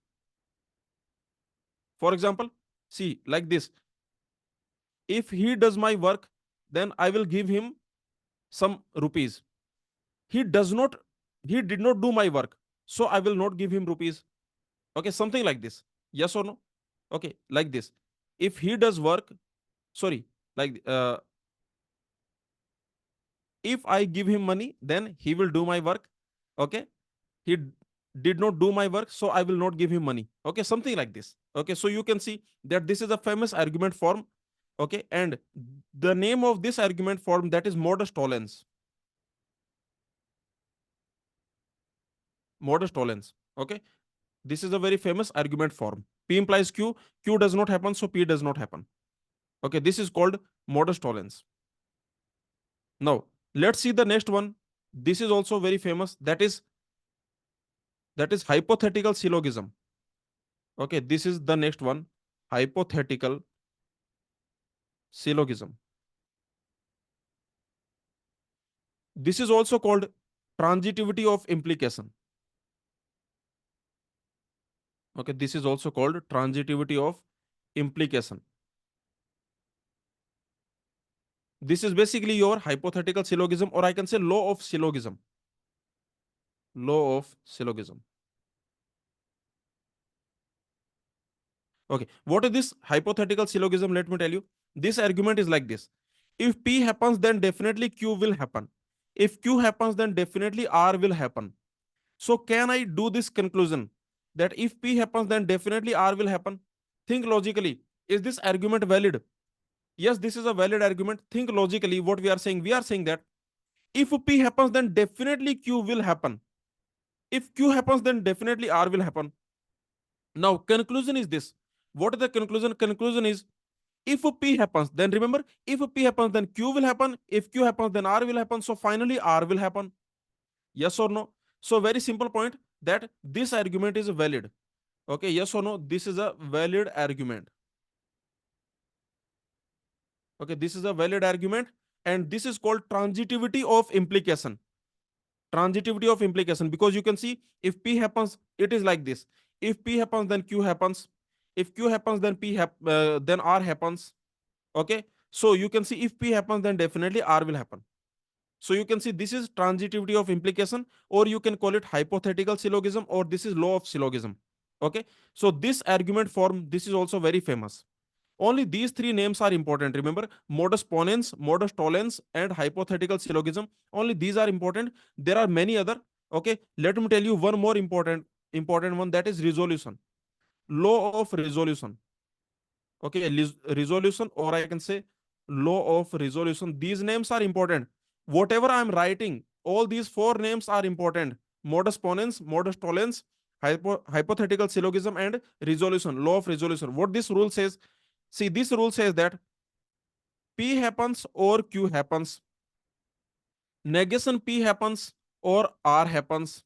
[SPEAKER 1] For example, see, like this: if he does my work, then I will give him some rupees. He does not, he did not do my work, so I will not give him rupees. Okay, something like this. Yes or no? Okay, like this: if he does work, sorry, like if I give him money, then he will do my work. Okay, he did not do my work, so I will not give him money. Okay, something like this. Okay, so you can see that this is a famous argument form. Okay, and the name of this argument form, that is modus tollens. Modus tollens. Okay, this is a very famous argument form. P implies q, q does not happen, so p does not happen. Okay, this is called modus tollens. Now let's see the next one. This is also very famous, that is hypothetical syllogism. Okay, this is the next one: hypothetical syllogism. This is also called transitivity of implication. Okay, this is also called transitivity of implication. This is basically your hypothetical syllogism, or I can say law of syllogism. Law of syllogism. Okay, what is this hypothetical syllogism? Let me tell you. This argument is like this: if P happens, then definitely Q will happen. If Q happens, then definitely R will happen. So can I do this conclusion that if P happens, then definitely R will happen? Think logically. Is this argument valid? Yes, this is a valid argument. Think logically what we are saying. We are saying that if P happens, then definitely Q will happen. If Q happens, then definitely R will happen. Now, conclusion is this. What is the conclusion? Conclusion is, if P happens, then remember, if P happens, then Q will happen. If Q happens, then R will happen. So finally, R will happen. Yes or no? So very simple point, that this argument is valid. Okay, yes or no? This is a valid argument. Okay, this is a valid argument, and this is called transitivity of implication. Transitivity of implication, because you can see, if P happens, it is like this: if P happens, then Q happens. If Q happens, then then R happens. Okay, so you can see, if P happens, then definitely R will happen. So you can see this is transitivity of implication, or you can call it hypothetical syllogism, or this is law of syllogism. Okay, so this argument form, this is also very famous. Only these three names are important. Remember, modus ponens, modus tollens, and hypothetical syllogism. Only these are important. There are many other. Okay, let me tell you one more important one, that is resolution. Law of resolution. Okay, resolution, or I can say law of resolution. These names are important. Whatever I'm writing, all these four names are important: modus ponens, modus tollens, hypothetical syllogism, and resolution, law of resolution. What this rule says? See, this rule says that P happens or Q happens, negation P happens or R happens.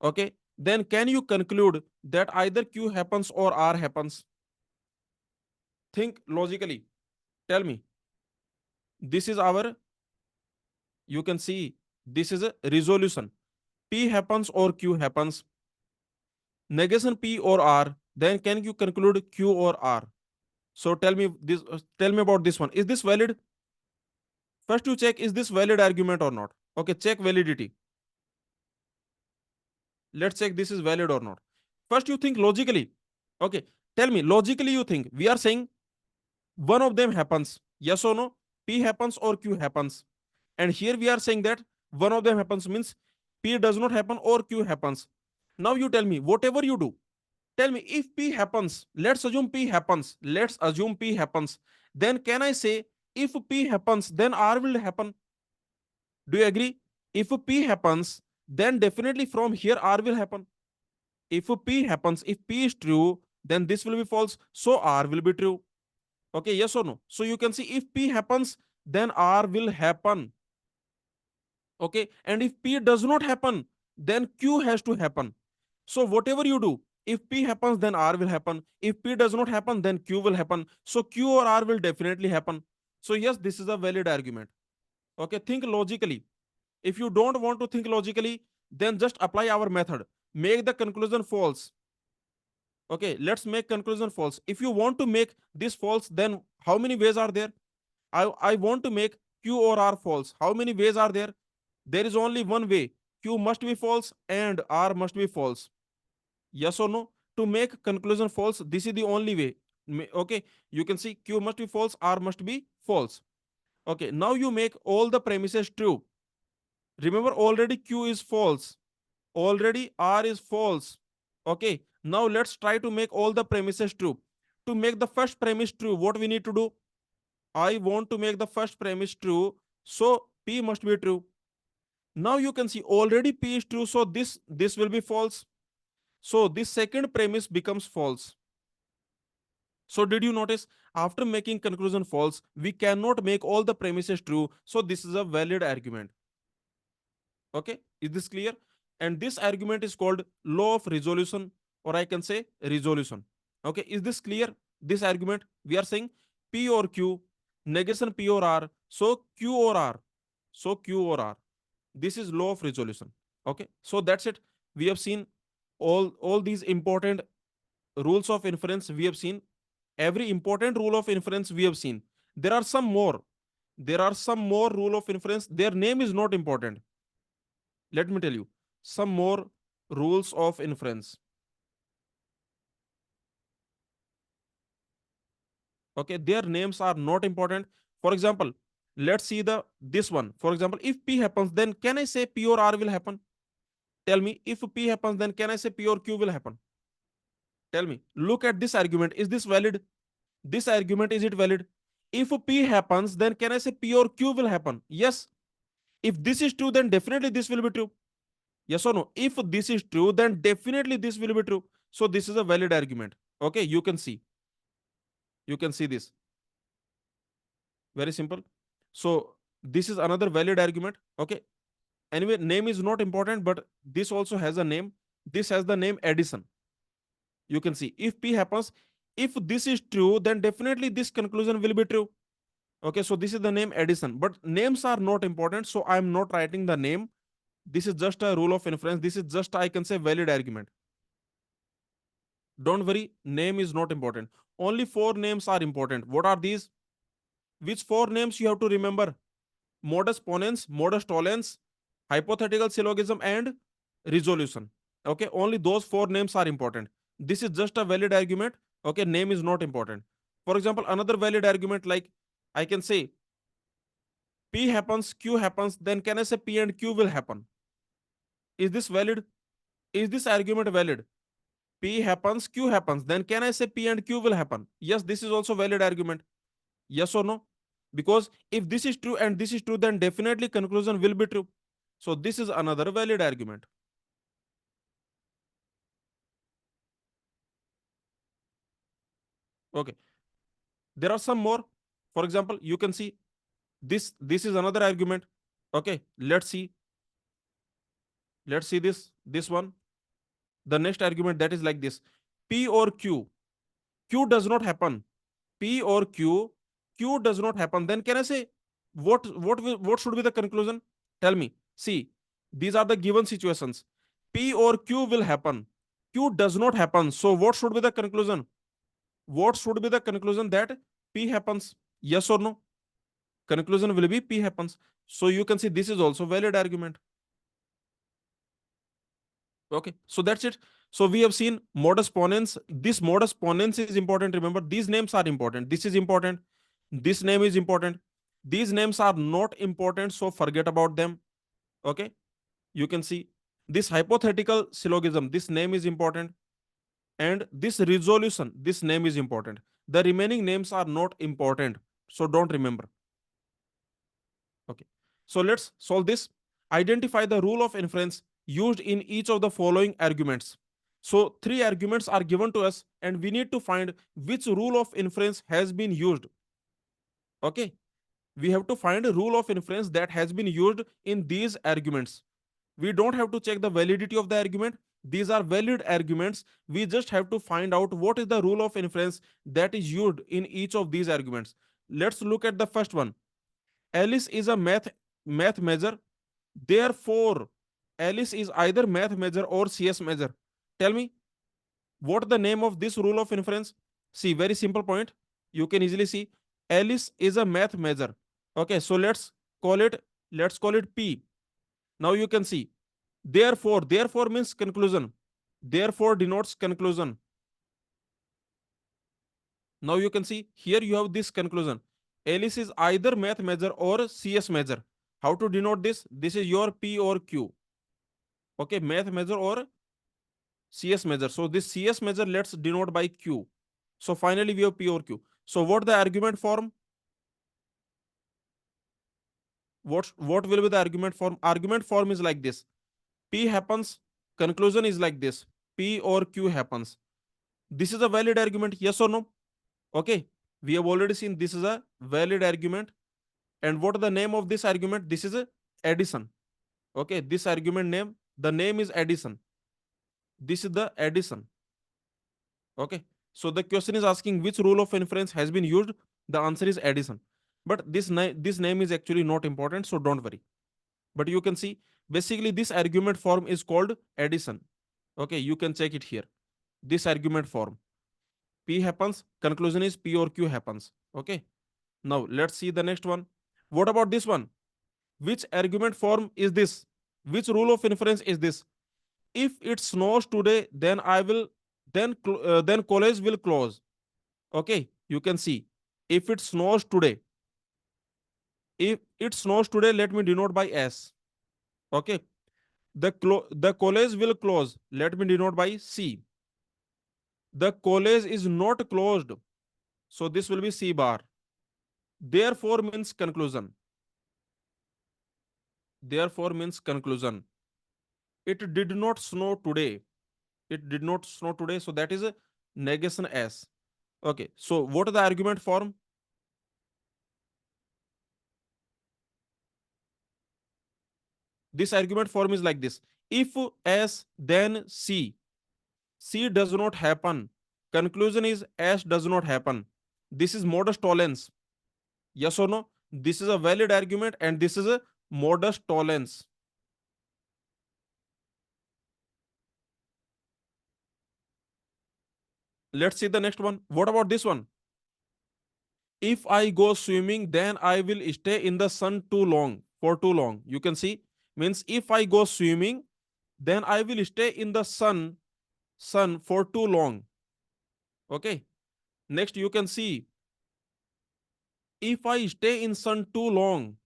[SPEAKER 1] Okay, then can you conclude that either Q happens or R happens? Think logically. Tell me. This is our, you can see, this is a resolution. P happens or Q happens, negation P or R, then can you conclude Q or R? So tell me this, tell me about this one. Is this valid? First you check, is this valid argument or not? Okay, check validity. Let's check this is valid or not. First you think logically. Okay, tell me logically, you think we are saying one of them happens. Yes or no? P happens or Q happens. And here we are saying that one of them happens, means P does not happen or Q happens. Now you tell me, whatever you do, tell me, if P happens, let's assume P happens, let's assume P happens, then can I say, if P happens, then R will happen? Do you agree? If P happens, then definitely from here R will happen. If P happens, if P is true, then this will be false, so R will be true. Okay, yes or no? So you can see, if P happens, then R will happen. Okay, and if P does not happen, then Q has to happen. So whatever you do, If P happens, then R will happen. If P does not happen, then Q will happen. So Q or R will definitely happen. So yes, this is a valid argument. Okay, think logically. If you don't want to think logically, then just apply our method. Make the conclusion false. Okay, let's make conclusion false. If you want to make this false, then how many ways are there? I want to make Q or R false. How many ways are there? There is only one way. Q must be false and R must be false. Yes or no? To make conclusion false, this is the only way. Okay, you can see Q must be false, R must be false. Okay, now you make all the premises true. Remember, already Q is false, already R is false. Okay, now let's try to make all the premises true. To make the first premise true, what we need to do? I want to make the first premise true, so P must be true. Now you can see already P is true, so this will be false. So this second premise becomes false. So did you notice, after making conclusion false, we cannot make all the premises true. So this is a valid argument. Okay, is this clear? And this argument is called law of resolution, or I can say resolution. Okay, is this clear? This argument we are saying P or Q, negation P or R. So Q or R. So Q or R. This is law of resolution. Okay, so that's it. We have seen all these important rules of inference. We have seen every important rule of inference. We have seen there are some more. There are some more rule of inference. Their name is not important. Let me tell you some more rules of inference. Okay, their names are not important. For example, let's see this one. For example, if P happens, then can I say P or R will happen? Tell me, if P happens, then can I say P or Q will happen? Tell me, look at this argument. Is this valid? This argument, is it valid? If P happens, then can I say P or Q will happen? Yes. If this is true, then definitely this will be true. Yes or no? If this is true, then definitely this will be true. So this is a valid argument. Okay, you can see. You can see this. Very simple. So this is another valid argument. Okay. Anyway, name is not important, but this also has a name. This has the name addition. You can see if P happens, if this is true, then definitely this conclusion will be true. Okay, so this is the name addition, but names are not important. So I'm not writing the name. This is just a rule of inference. This is just, I can say, valid argument. Don't worry, name is not important. Only four names are important. What are these? Which four names you have to remember? Modus ponens, modus tollens, hypothetical syllogism, and resolution. Okay, only those four names are important. This is just a valid argument. Okay, name is not important. For example, another valid argument, like I can say P happens, Q happens, then can I say P and Q will happen? Is this valid? Is this argument valid? P happens, Q happens, then can I say P and Q will happen? Yes, this is also valid argument. Yes or no? Because if this is true and this is true, then definitely conclusion will be true. So this is another valid argument. Okay. There are some more. For example, you can see this is another argument. Okay, let's see this one. The next argument, that is like this: P or Q, Q does not happen. P or Q, Q does not happen. Then can I say what should be the conclusion? Tell me. See, these are the given situations. P or Q will happen. Q does not happen. So what should be the conclusion? What should be the conclusion? That P happens. Yes or no? Conclusion will be P happens. So you can see this is also valid argument. Okay, so that's it. So we have seen modus ponens. This modus ponens is important. Remember, these names are important. This is important. This name is important. These names are not important, so forget about them. Okay, you can see this hypothetical syllogism. This name is important, and this resolution. This name is important. The remaining names are not important, so don't remember. Okay, so let's solve this. Identify the rule of inference used in each of the following arguments. So three arguments are given to us, and we need to find which rule of inference has been used. Okay, we have to find a rule of inference that has been used in these arguments. We don't have to check the validity of the argument. These are valid arguments. We just have to find out what is the rule of inference that is used in each of these arguments. Let's look at the first one. Alice is a math major. Therefore, Alice is either math major or CS major. Tell me, what the name of this rule of inference? See, very simple point. You can easily see Alice is a math major. Okay, so call it let's call it P. Now you can see. Therefore means conclusion. Therefore denotes conclusion. Now you can see here you have this conclusion. Alice is either math major or CS major. How to denote this? This is your P or Q. Okay, math major or CS major. So this CS major let's denote by Q. So finally we have P or Q. So what the argument form? What will be the argument form? Argument form is like this. P happens, conclusion is like this. P or Q happens. This is a valid argument, yes or no? Okay, we have already seen this is a valid argument. And what is the name of this argument? This is a addition. Okay, this argument name, the name is addition. This is the addition. Okay, so the question is asking which rule of inference has been used. The answer is addition. But this name is actually not important, so don't worry. But you can see basically this argument form is called addition. Okay, you can check it here. This argument form. P happens, conclusion is P or Q happens. Okay, now let's see the next one. What about this one? Which argument form is this? Which rule of inference is this? If it snows today, then then college will close. Okay, you can see if it snows today. If it snows today, let me denote by S. Okay, the college will close. Let me denote by C. The college is not closed, so this will be C bar. Therefore means conclusion. Therefore means conclusion. It did not snow today. It did not snow today, so that is a negation S. Okay, so what is the argument form? This argument form is like this. If S, then C. C does not happen. Conclusion is S does not happen. This is modus tollens. Yes or no? This is a valid argument and this is a modus tollens. Let's see the next one. What about this one? If I go swimming, then I will stay in the sun too long, for too long. You can see, means if I go swimming, then I will stay in the sun for too long. Okay. Next, you can see, if I stay in sun too long,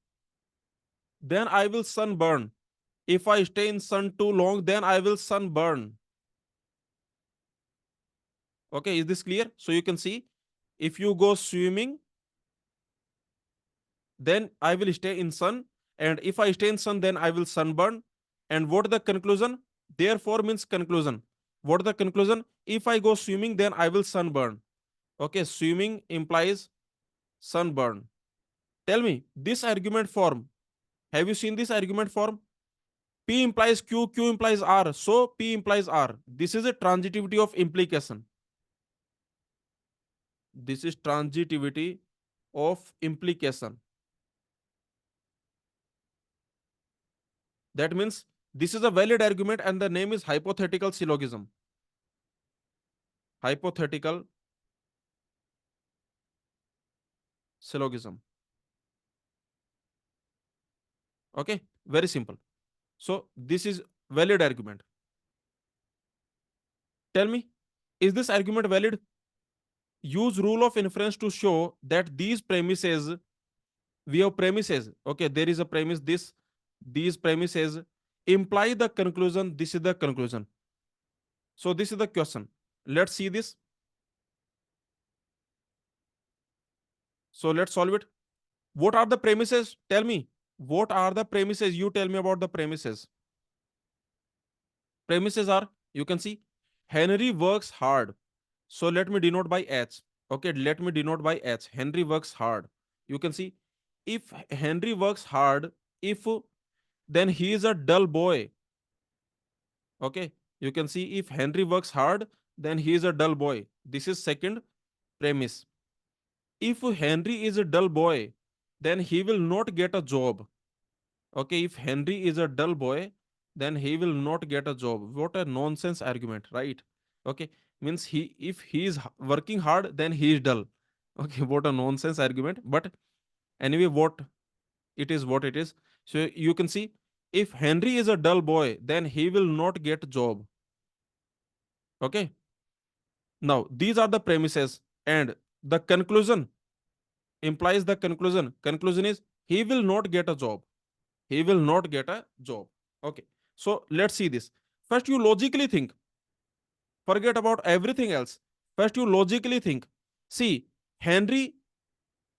[SPEAKER 1] then I will sunburn. If I stay in sun too long, then I will sunburn. Okay, is this clear? So you can see, if you go swimming, then I will stay in sun. And if I stay in sun, then I will sunburn. And what the conclusion? Therefore means conclusion. What the conclusion? If I go swimming, then I will sunburn. Okay, swimming implies sunburn. Tell me, this argument form, have you seen this argument form? P implies Q, Q implies R. So P implies R. This is a transitivity of implication. This is transitivity of implication. That means this is a valid argument and the name is hypothetical syllogism. Hypothetical syllogism. Okay, very simple. So this is valid argument. Tell me, is this argument valid? Use rule of inference to show that these premises, we have premises. Okay, there is a premise, these premises imply the conclusion. This is the conclusion. So this is the question. Let's see this. So let's solve it. What are the premises? Tell me. What are the premises? You tell me about the premises. Premises are, you can see, Henry works hard. So let me denote by H. Okay, let me denote by H. Henry works hard. You can see, if Henry works hard, if then he is a dull boy. Okay, You can see if Henry works hard, then he is a dull boy. This is second premise. If Henry is a dull boy, then he will not get a job. Okay, if Henry is a dull boy, then he will not get a job. What a nonsense argument, right? Okay, means he if he is working hard, then he is dull. Okay, what a nonsense argument. But anyway, what it is. So you can see if Henry is a dull boy, then he will not get job. Okay. Now these are the premises, and the conclusion implies the conclusion. Conclusion is he will not get a job. He will not get a job. Okay. So let's see this. First, you logically think. Forget about everything else. First, you logically think. See, Henry.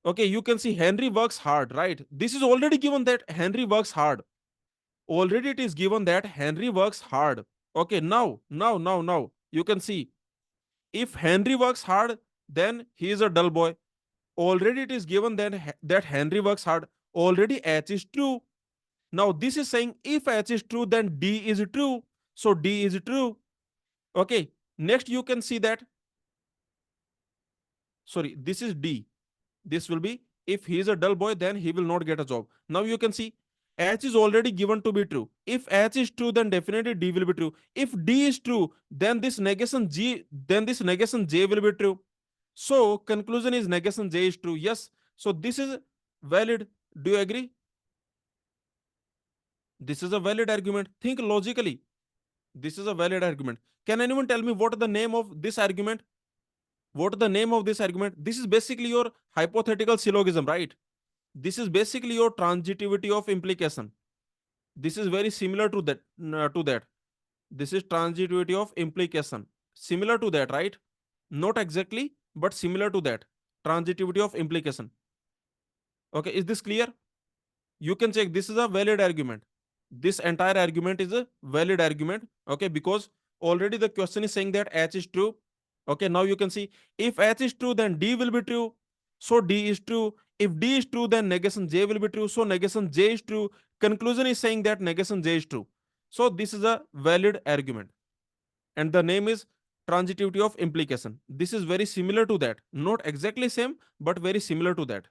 [SPEAKER 1] Okay, you can see Henry works hard, right? This is already given that Henry works hard. Already it is given that Henry works hard. Okay, now you can see if Henry works hard, then he is a dull boy. Already it is given that Henry works hard. Already H is true. Now this is saying if H is true, then D is true. So D is true. Okay. Next you can see that, sorry, this is D. This will be if he is a dull boy, then he will not get a job. Now you can see H is already given to be true. If H is true, then definitely D will be true. If D is true, then this negation J will be true. So conclusion is negation J is true. Yes. So this is valid. Do you agree? This is a valid argument. Think logically. This is a valid argument. Can anyone tell me what is the name of this argument? What is the name of this argument? This is basically your hypothetical syllogism, right? This is basically your transitivity of implication. This is very similar to that. This is transitivity of implication. Similar to that, right? Not exactly, but similar to that. Transitivity of implication. Okay, is this clear? You can check. This is a valid argument. This entire argument is a valid argument. Okay, because already the question is saying that H is true. Okay, now you can see if H is true, then D will be true. So D is true. If D is true, then negation J will be true. So negation J is true. Conclusion is saying that negation J is true. So this is a valid argument. And the name is transitivity of implication. This is very similar to that. Not exactly same, but very similar to that.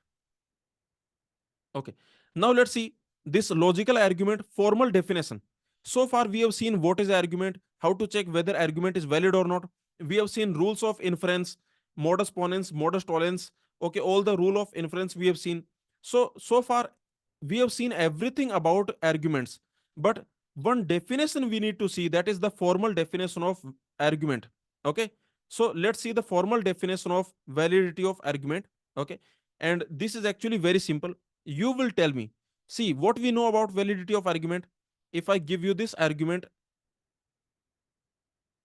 [SPEAKER 1] Okay. Now let's see this logical argument formal definition. So far we have seen what is argument, how to check whether argument is valid or not. We have seen rules of inference, modus ponens, modus tollens. Okay, all the rule of inference we have seen. So far we have seen everything about arguments. But one definition we need to see, that is the formal definition of argument. Okay. So let's see the formal definition of validity of argument. Okay. And this is actually very simple. You will tell me, see what we know about validity of argument. If I give you this argument,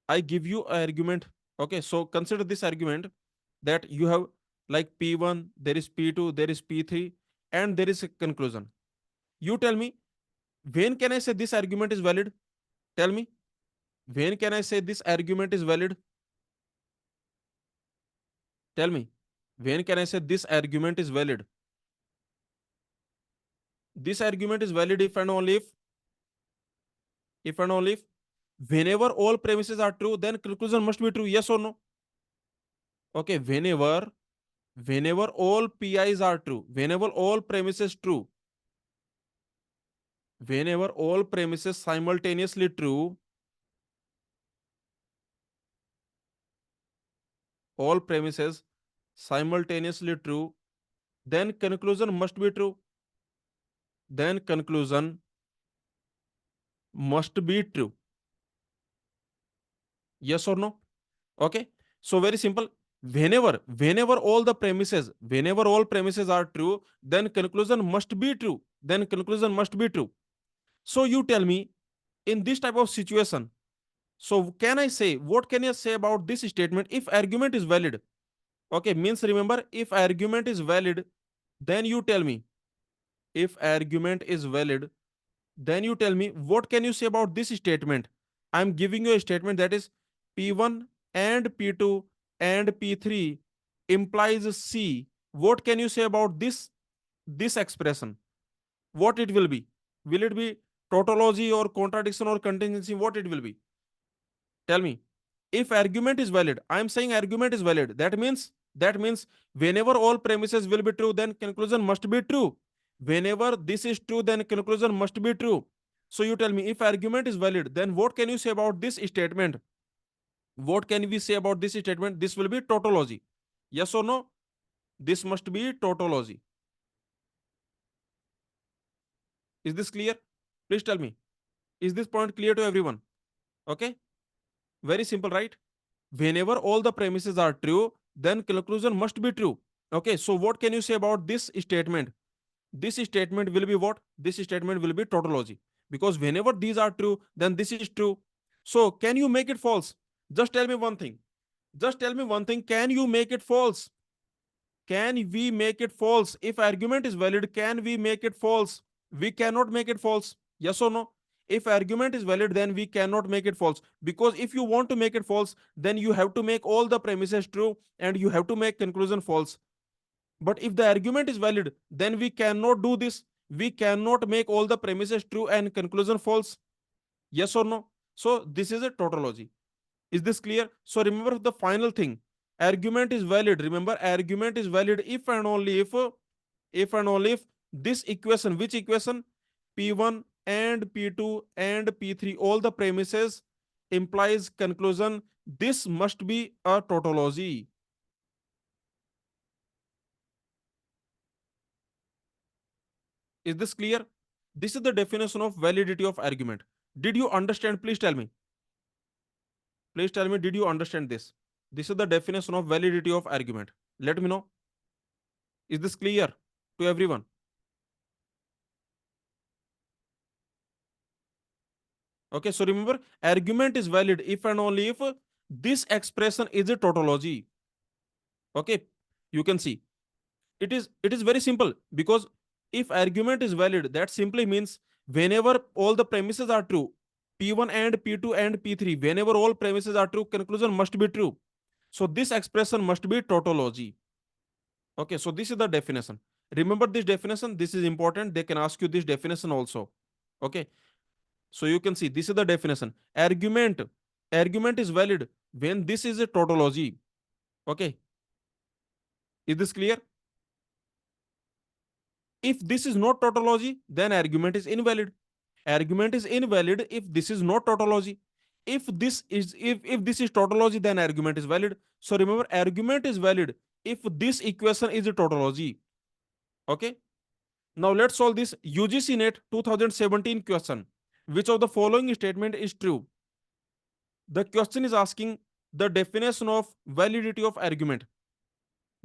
[SPEAKER 1] I give you an argument. Okay, so consider this argument that you have like P1, there is P2, there is P3, and there is a conclusion. You tell me, when can I say this argument is valid? Tell me, when can I say this argument is valid? Tell me, when can I say this argument is valid? This argument is valid if and only if whenever all premises are true, then conclusion must be true. Yes or no? Okay, whenever all PIs are true, whenever all premises true, whenever all premises simultaneously true, all premises simultaneously true, then conclusion must be true. Then conclusion must be true. Yes or no? Okay. So very simple. Whenever all premises are true, then conclusion must be true. Then conclusion must be true. So you tell me, in this type of situation, so can I say, what can I say about this statement if argument is valid? Okay, means remember, if argument is valid, then you tell me, if argument is valid, then you tell me, what can you say about this statement? I'm giving you a statement that is P1 and P2 and P3 implies C. What can you say about this expression? What it will be? Will it be tautology or contradiction or contingency? What it will be? Tell me. If argument is valid, I am saying argument is valid. That means whenever all premises will be true, then conclusion must be true. Whenever this is true, then conclusion must be true. So you tell me, if argument is valid, then what can you say about this statement? What can we say about this statement? This will be tautology. Yes or no? This must be tautology. Is this clear? Please tell me. Is this point clear to everyone? Okay. Very simple, right? Whenever all the premises are true, then conclusion must be true. Okay. So what can you say about this statement? This statement will be what? This statement will be tautology. Because whenever these are true, then this is true. So can you make it false? Just tell me one thing. Just tell me one thing. Can you make it false? Can we make it false? If argument is valid, can we make it false? We cannot make it false. Yes or no? If argument is valid, then we cannot make it false. Because if you want to make it false, then you have to make all the premises true and you have to make conclusion false. But if the argument is valid, then we cannot do this. We cannot make all the premises true and conclusion false. Yes or no? So this is a tautology. Is this clear? So remember the final thing. Argument is valid. Remember, argument is valid if and only if this equation, which equation? P1 and P2 and P3, all the premises implies conclusion. This must be a tautology. Is this clear? This is the definition of validity of argument. Did you understand? Please tell me. Please tell me, did you understand this? This is the definition of validity of argument. Let me know. Is this clear to everyone? Okay, so remember, argument is valid if and only if this expression is a tautology. Okay, you can see it is very simple, because if argument is valid, that simply means whenever all the premises are true, P1 and P2 and P3, whenever all premises are true, conclusion must be true. So this expression must be tautology. Okay, so this is the definition. Remember this definition. This is important. They can ask you this definition also. Okay, so you can see this is the definition. Argument is valid when this is a tautology. Okay, is this clear? If this is not tautology, then argument is invalid. Argument is invalid if this is not tautology. If this is tautology, then argument is valid. So remember, argument is valid if this equation is a tautology. Okay. Now let's solve this UGC NET 2017 question. Which of the following statement is true? The question is asking the definition of validity of argument.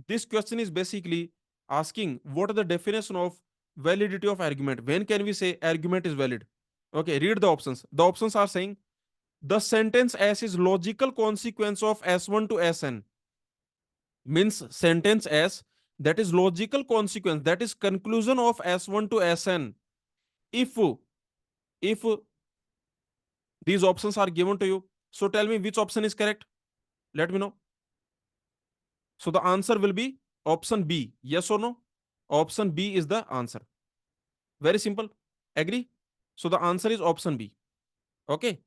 [SPEAKER 1] This question is basically asking what is the definition of validity of argument. When can we say argument is valid? Okay, read the options. The options are saying the sentence S is logical consequence of S1 to Sn. Means sentence S, that is logical consequence, that is conclusion of S1 to Sn. If these options are given to you, so tell me which option is correct. Let me know. So the answer will be option B. Yes or no? Option B is the answer. Very simple. Agree? So the answer is option B. Okay.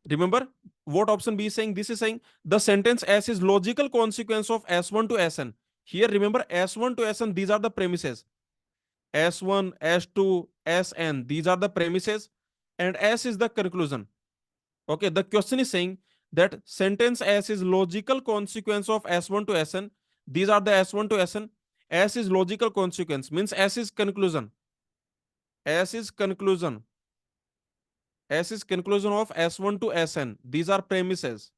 [SPEAKER 1] Remember what option B is saying? This is saying the sentence S is logical consequence of S1 to Sn. Here remember S1 to Sn, these are the premises. S1, S2, Sn, these are the premises, and S is the conclusion. Okay, the question is saying that sentence S is logical consequence of S1 to Sn. These are the S1 to Sn. S is logical consequence, means S is conclusion. S is conclusion. S is conclusion of S1 to Sn. These are premises.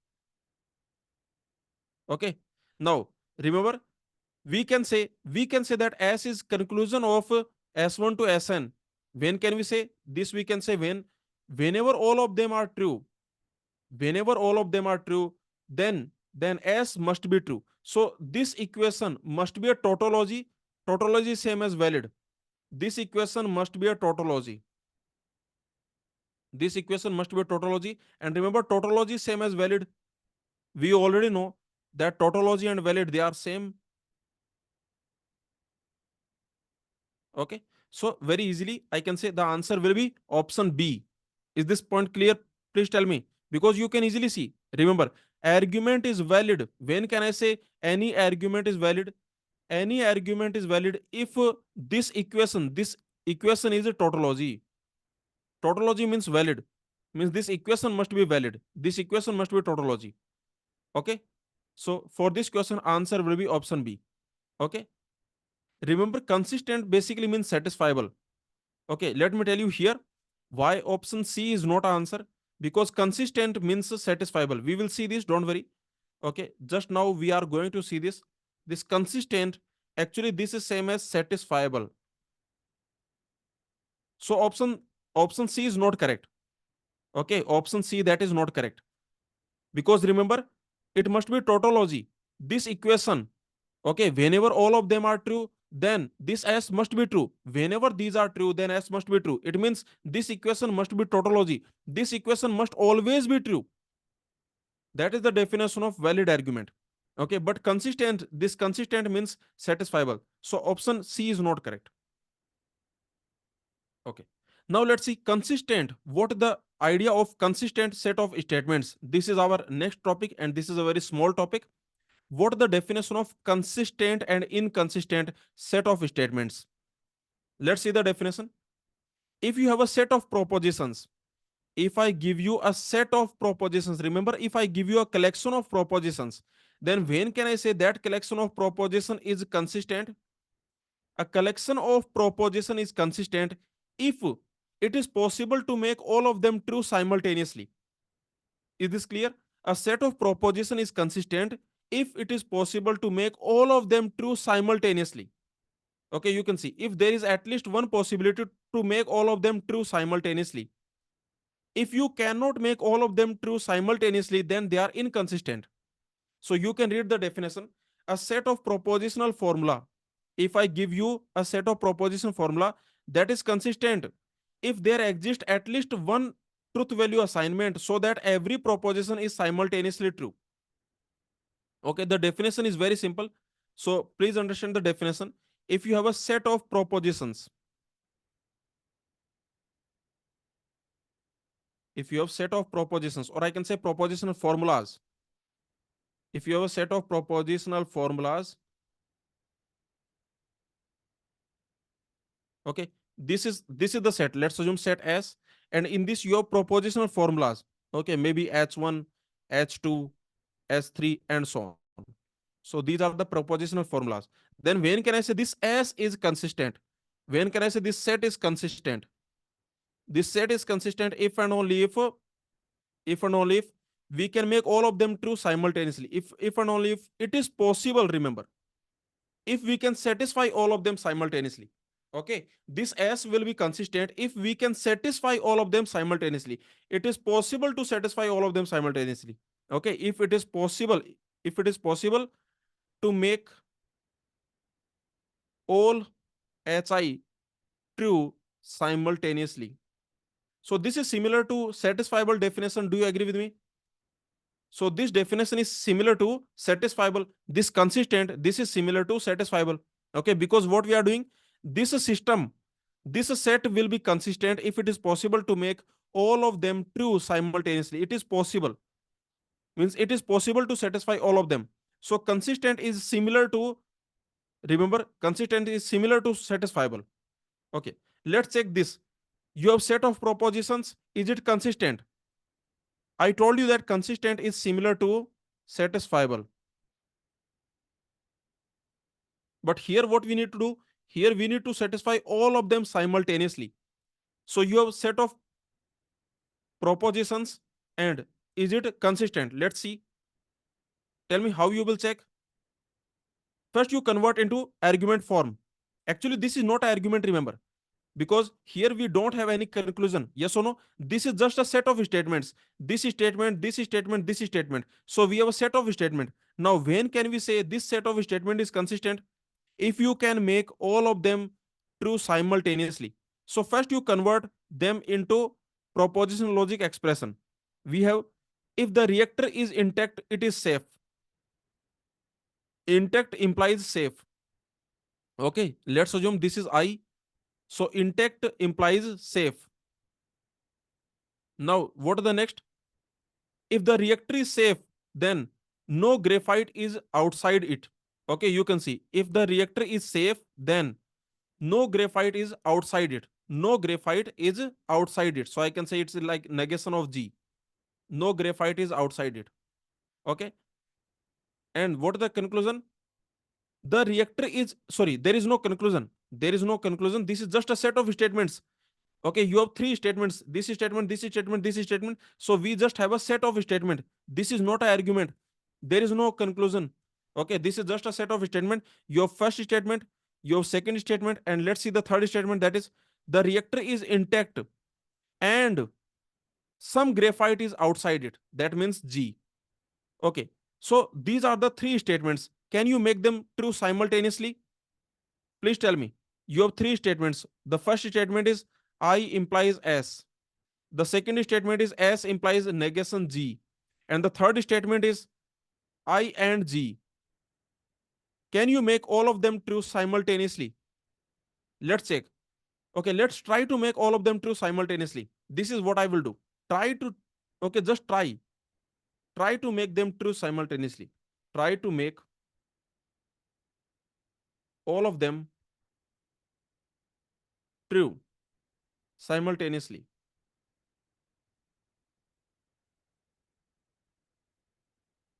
[SPEAKER 1] Okay. Now remember, we can say that S is conclusion of S1 to Sn. When can we say this? We can say whenever all of them are true. Whenever all of them are true, then S must be true. So this equation must be a tautology. Tautology is same as valid. This equation must be a tautology. This equation must be a tautology. And remember, tautology is same as valid. We already know that tautology and valid, they are same. Okay. So very easily I can say the answer will be option B. Is this point clear? Please tell me. Because you can easily see Remember, argument is valid. When can I say any argument is valid? Any argument is valid if this equation is a tautology. Tautology means valid. Means this equation must be valid. This equation must be tautology. Okay. So for this question, answer will be option B. Okay. Remember, consistent basically means satisfiable. Okay. Let me tell you here why option C is not answer. Because consistent means satisfiable. We will see this. Don't worry. Okay. Just now we are going to see this. This consistent. Actually, this is same as satisfiable. So option C is not correct. Okay. Option C, that is not correct. Because remember, it must be tautology. This equation, okay, whenever all of them are true, then this S must be true. Whenever these are true, then S must be true. It means this equation must be tautology. This equation must always be true. That is the definition of valid argument. Okay, but consistent, this consistent means satisfiable. So option C is not correct. Okay. Now let's see consistent. What the idea of consistent set of statements? This is our next topic, and this is a very small topic. What the definition of consistent and inconsistent set of statements? Let's see the definition. If you have a set of propositions, if I give you a set of propositions, remember, if I give you a collection of propositions, then when can I say that collection of proposition is consistent? A collection of proposition is consistent if it is possible to make all of them true simultaneously. Is this clear? A set of proposition is consistent if it is possible to make all of them true simultaneously. Okay, you can see if there is at least one possibility to make all of them true simultaneously. If you cannot make all of them true simultaneously, then they are inconsistent. So you can read the definition. A set of propositional formula. If I give you a set of proposition formula that is consistent, if there exists at least one truth value assignment so that every proposition is simultaneously true. Okay, the definition is very simple. So please understand the definition. If you have a set of propositions, if you have set of propositions, or I can say propositional formulas, if you have a set of propositional formulas, okay, this is the set. Let's assume set S, and in this you have propositional formulas. Okay, maybe H1, H2, S3, and so on. So these are the propositional formulas. Then when can I say this S is consistent? When can I say this set is consistent? This set is consistent if we can make all of them true simultaneously. If and only if it is possible, remember, if we can satisfy all of them simultaneously. Okay, this S will be consistent if we can satisfy all of them simultaneously. It is possible to satisfy all of them simultaneously. Okay, if it is possible to make all HI true simultaneously. So this is similar to satisfiable definition. Do you agree with me? So this definition is similar to satisfiable. This consistent, this is similar to satisfiable. Okay, because what we are doing, this system, this set will be consistent if it is possible to make all of them true simultaneously. It is possible. Means it is possible to satisfy all of them. So consistent is similar to, remember, consistent is similar to satisfiable. Okay, let's check this. You have set of propositions. Is it consistent? I told you that consistent is similar to satisfiable. But here what we need to do? Here we need to satisfy all of them simultaneously. So you have set of propositions, and is it consistent? Let's see. Tell me how you will check. First you convert into argument form. Actually this is not argument, remember, because here we don't have any conclusion. Yes or no? This is just a set of statements. This statement, this statement, this statement. So we have a set of statement. Now when can we say this set of statement is consistent? If you can make all of them true simultaneously. So first you convert them into propositional logic expression. We have, if the reactor is intact, it is safe. Intact implies safe. Okay, let's assume this is I. So intact implies safe. Now, what are the next? If the reactor is safe, then no graphite is outside it. Okay, you can see if the reactor is safe, then no graphite is outside it. No graphite is outside it. So I can say it's like negation of G. No graphite is outside it. Okay. And what is the conclusion? The reactor is, sorry, there is no conclusion. There is no conclusion. This is just a set of statements. Okay, you have three statements. This is statement, this is statement, this is statement. So we just have a set of statement. This is not an argument. There is no conclusion. Okay, this is just a set of statement. Your first statement, your second statement, and let's see the third statement, that is the reactor is intact and some graphite is outside it. That means G. Okay, so these are the three statements. Can you make them true simultaneously? Please tell me. You have three statements. The first statement is I implies S. The second statement is S implies negation G. And the third statement is I and G. Can you make all of them true simultaneously? Let's check. Okay, let's try to make all of them true simultaneously. This is what I will do. Try to, okay, just try. Try to make them true simultaneously. Try to make all of them true simultaneously.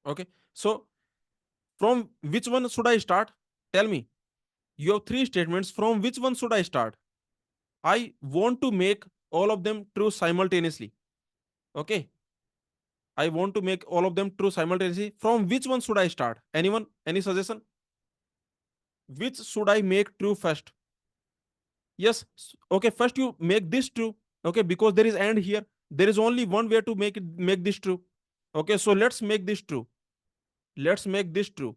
[SPEAKER 1] Okay, so from which one should I start? Tell me. You have three statements. From which one should I start? I want to make all of them true simultaneously. Okay, I want to make all of them true simultaneously. From which one should I start? Anyone? Any suggestion? Which should I make true first? Yes. Okay, first you make this true. Okay, because there is and here. There is only one way to make this true. Okay, so let's make this true. Let's make this true.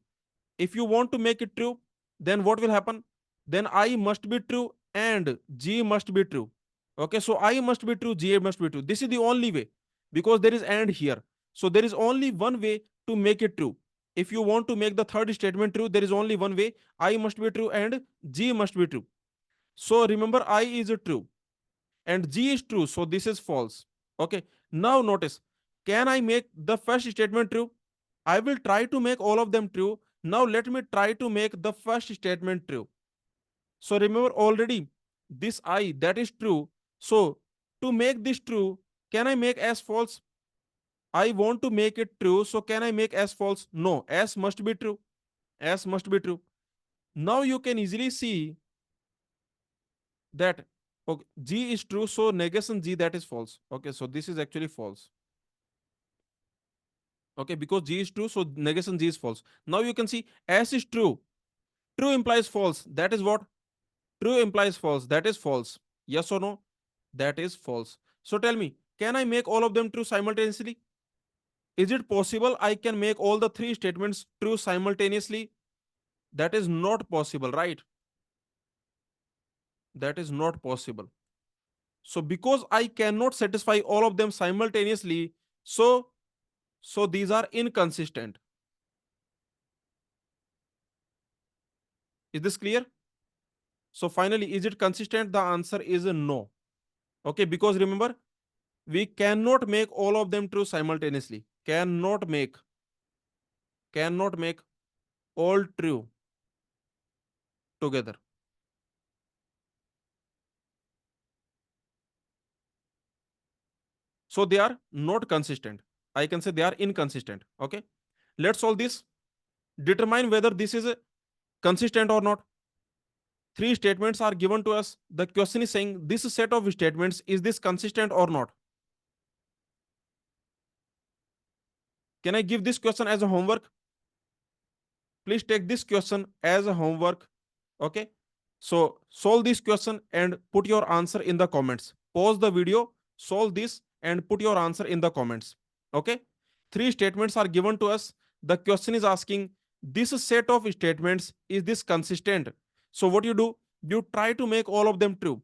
[SPEAKER 1] If you want to make it true, then what will happen? Then I must be true and G must be true. Okay, so I must be true, G must be true. This is the only way because there is and here. So there is only one way to make it true. If you want to make the third statement true, there is only one way. I must be true and G must be true. So remember, I is true and G is true. So this is false. Okay, now notice, can I make the first statement true? I will try to make all of them true. Now let me try to make the first statement true. So remember already this I that is true. So to make this true, can I make as false? I want to make it true. So can I make as false? No, S must be true. S must be true. Now you can easily see that okay, G is true. So negation G, that is false. Okay, so this is actually false. Okay, because G is true, so negation G is false. Now you can see S is true. True implies false. That is what? True implies false. That is false. Yes or no? That is false. So tell me, can I make all of them true simultaneously? Is it possible I can make all the three statements true simultaneously? That is not possible, right? That is not possible. So because I cannot satisfy all of them simultaneously, so these are inconsistent. Is this clear? So finally, is it consistent? The answer is a no. Okay, because remember, we cannot make all of them true simultaneously. Cannot make all true together. So they are not consistent. I can say they are inconsistent. Okay, let's solve this. Determine whether this is consistent or not. Three statements are given to us. The question is saying this set of statements, is this consistent or not? Can I give this question as a homework? Please take this question as a homework. Okay, so solve this question and put your answer in the comments. Pause the video, solve this and put your answer in the comments. Okay, three statements are given to us. The question is asking this set of statements, is this consistent? So what you do, you try to make all of them true.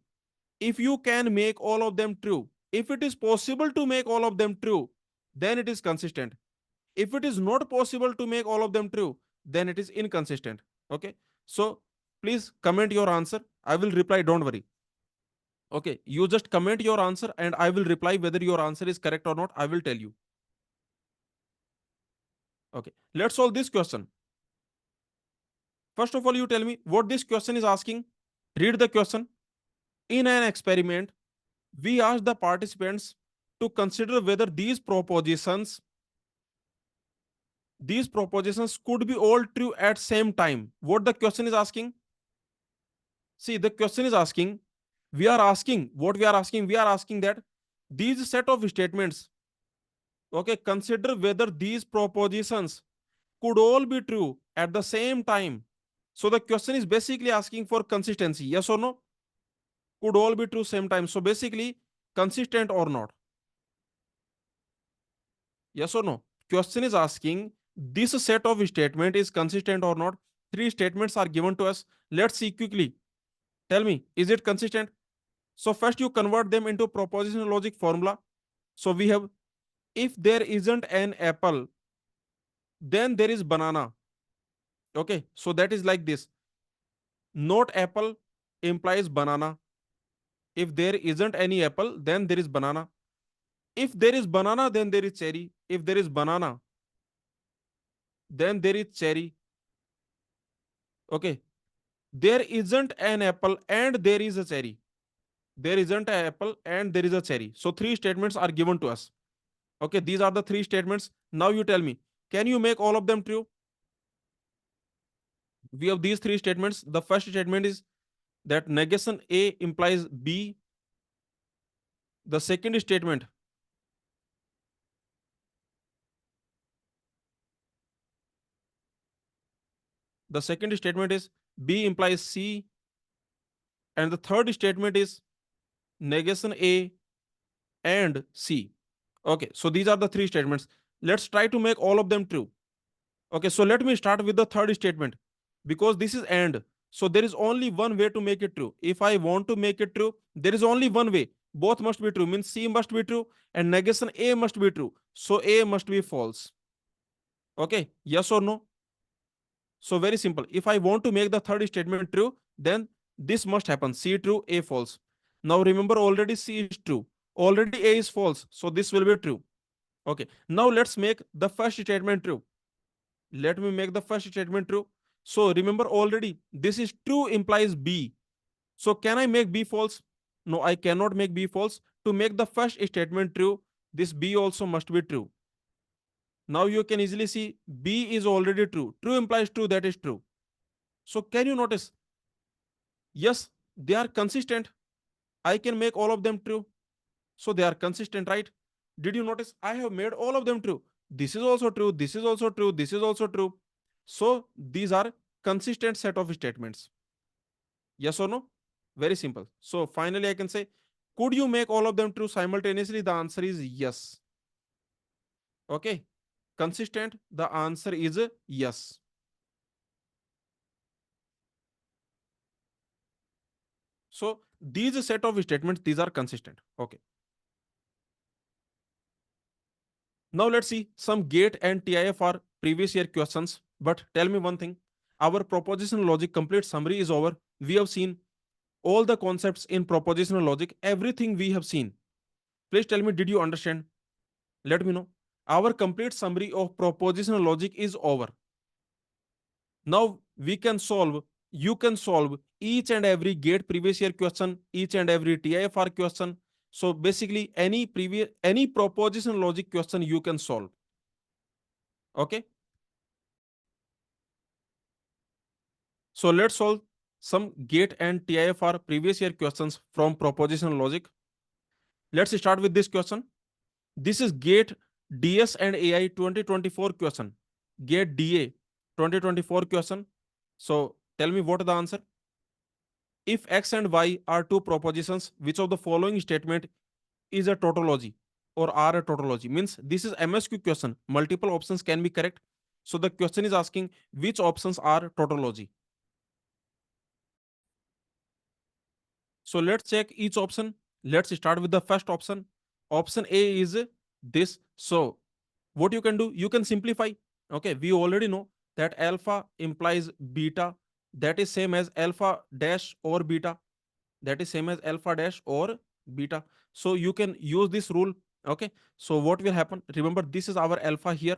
[SPEAKER 1] If you can make all of them true, if it is possible to make all of them true, then it is consistent. If it is not possible to make all of them true, then it is inconsistent. Okay, so please comment your answer. I will reply, don't worry. Okay, you just comment your answer and I will reply whether your answer is correct or not. I will tell you. Okay, let's solve this question. First of all, you tell me what this question is asking. Read the question. In an experiment, we asked the participants to consider whether these propositions could be all true at same time. What the question is asking? See, the question is asking, we are asking that these set of statements, okay, consider whether these propositions could all be true at the same time. So the question is basically asking for consistency. Yes or no? Could all be true same time. So basically, consistent or not. Yes or no? Question is asking this set of statement is consistent or not. Three statements are given to us. Let's see quickly. Tell me, is it consistent? So first you convert them into propositional logic formula. So we have, if there isn't an apple, then there is banana. Okay, so that is like this. Not apple implies banana. If there isn't any apple, then there is banana. If there is banana, then there is cherry. If there is banana, then there is cherry. Okay, there isn't an apple and there is a cherry. There isn't an apple and there is a cherry. So three statements are given to us. Okay, these are the three statements. Now you tell me, can you make all of them true? We have these three statements. The first statement is that negation A implies B. The second statement, is B implies C. And the third statement is negation A and C. Okay, so these are the three statements. Let's try to make all of them true. Okay, so let me start with the third statement because this is and. So there is only one way to make it true. If I want to make it true, there is only one way. Both must be true, means C must be true and negation A must be true. So A must be false. Okay, yes or no? So very simple. If I want to make the third statement true, then this must happen. C true, A false. Now remember, already C is true. Already A is false. So this will be true. Okay. Now let's make the first statement true. Let me make the first statement true. So remember, already this is true implies B. So can I make B false? No, I cannot make B false. To make the first statement true, this B also must be true. Now you can easily see B is already true. True implies true, that is true. So can you notice? Yes, they are consistent. I can make all of them true. So they are consistent, right? Did you notice? I have made all of them true. This is also true. This is also true. This is also true. So these are consistent set of statements. Yes or no? Very simple. So finally, I can say, could you make all of them true simultaneously? The answer is yes. Okay. Consistent, the answer is yes. So these set of statements, these are consistent. Okay. Now let's see some GATE and TIF are previous year questions. But tell me one thing. Our propositional logic complete summary is over. We have seen all the concepts in propositional logic, everything we have seen. Please tell me, did you understand? Let me know. Our complete summary of propositional logic is over. Now we can solve, you can solve each and every GATE previous year question, each and every TIFR question. So basically any propositional logic question you can solve. Okay. So let's solve some GATE and TIFR previous year questions from propositional logic. Let's start with this question. This is GATE DS and AI 2024 question. GATE DA 2024 question. So tell me what is the answer. If X and Y are two propositions, which of the following statement is a tautology or are a tautology? Means this is MSQ question. Multiple options can be correct. So the question is asking which options are tautology. So let's check each option. Let's start with the first option. Option A is this. So what you can do, you can simplify. Okay, we already know that alpha implies beta. That is same as alpha dash or beta. That is same as alpha dash or beta. So you can use this rule. Okay, so what will happen? Remember, this is our alpha here.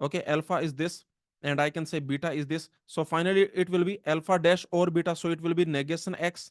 [SPEAKER 1] Okay, alpha is this, and I can say beta is this. So finally it will be alpha dash or beta. So it will be negation x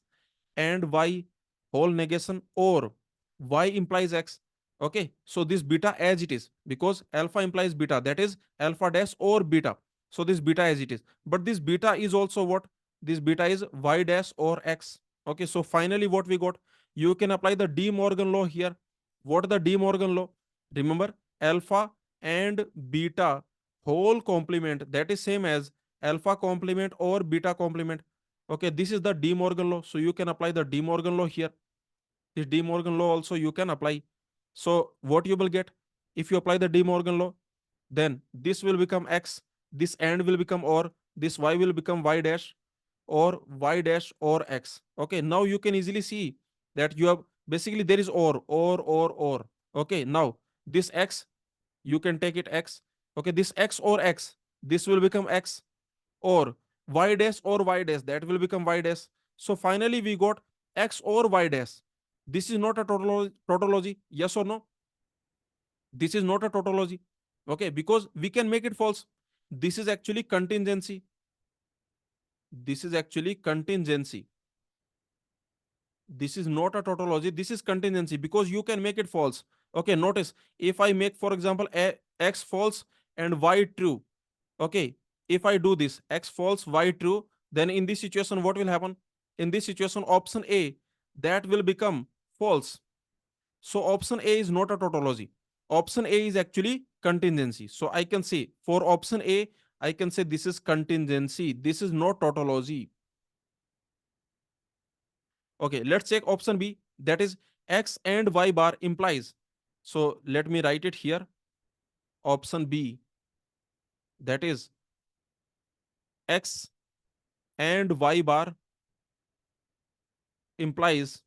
[SPEAKER 1] and y whole negation, or y implies x. Okay, so this beta as it is, because alpha implies beta, that is alpha dash or beta. So this beta as it is, but this beta is also what? This beta is y dash or x. Okay, so finally what we got? You can apply the De Morgan law here. What the De Morgan law? Remember, alpha and beta whole complement, that is same as alpha complement or beta complement. Okay, this is the De Morgan law. So you can apply the De Morgan law here. This De Morgan law also you can apply. So what you will get? If you apply the De Morgan law, then this will become x, this and will become or, this y will become y dash, or y dash or x. Okay, now you can easily see that you have basically there is or. Okay, now this x, you can take it x. Okay, this x or x, this will become x, or y dash or y dash, that will become y dash. So finally we got x or y dash. This is not a tautology, yes or no? This is not a tautology. Okay, because we can make it false. This is actually contingency. This is actually contingency. This is not a tautology, this is contingency, because you can make it false. Okay, notice, if I make, for example, x false and y true. Okay, if I do this, x false, y true, then in this situation, what will happen? In this situation, option A, that will become false. So option A is not a tautology. Option A is actually contingency. So I can say for option A, I can say this is contingency. This is not tautology. Okay, let's check option B. That is x and y bar implies. So let me write it here. Option B, that is x and y bar implies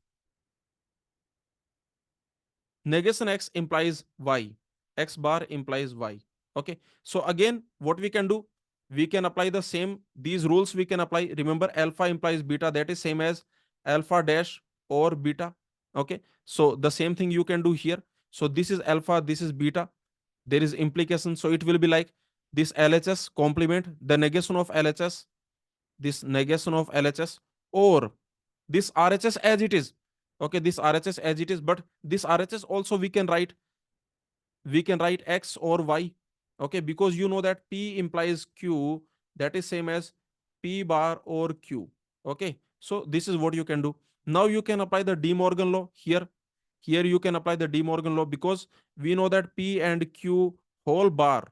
[SPEAKER 1] negation x implies y. X bar implies y. Okay. So again, what we can do? We can apply the same, these rules we can apply. Remember, alpha implies beta, that is same as alpha dash or beta. Okay. So the same thing you can do here. So this is alpha, this is beta. There is implication. So it will be like this LHS complement, the negation of LHS, this negation of LHS, or this RHS as it is. Okay, this RHS as it is, but this RHS also we can write x or y. Okay, because you know that P implies Q, that is same as P bar or Q. Okay, so this is what you can do. Now you can apply the De Morgan law here. Here you can apply the De Morgan law, because we know that P and Q whole bar,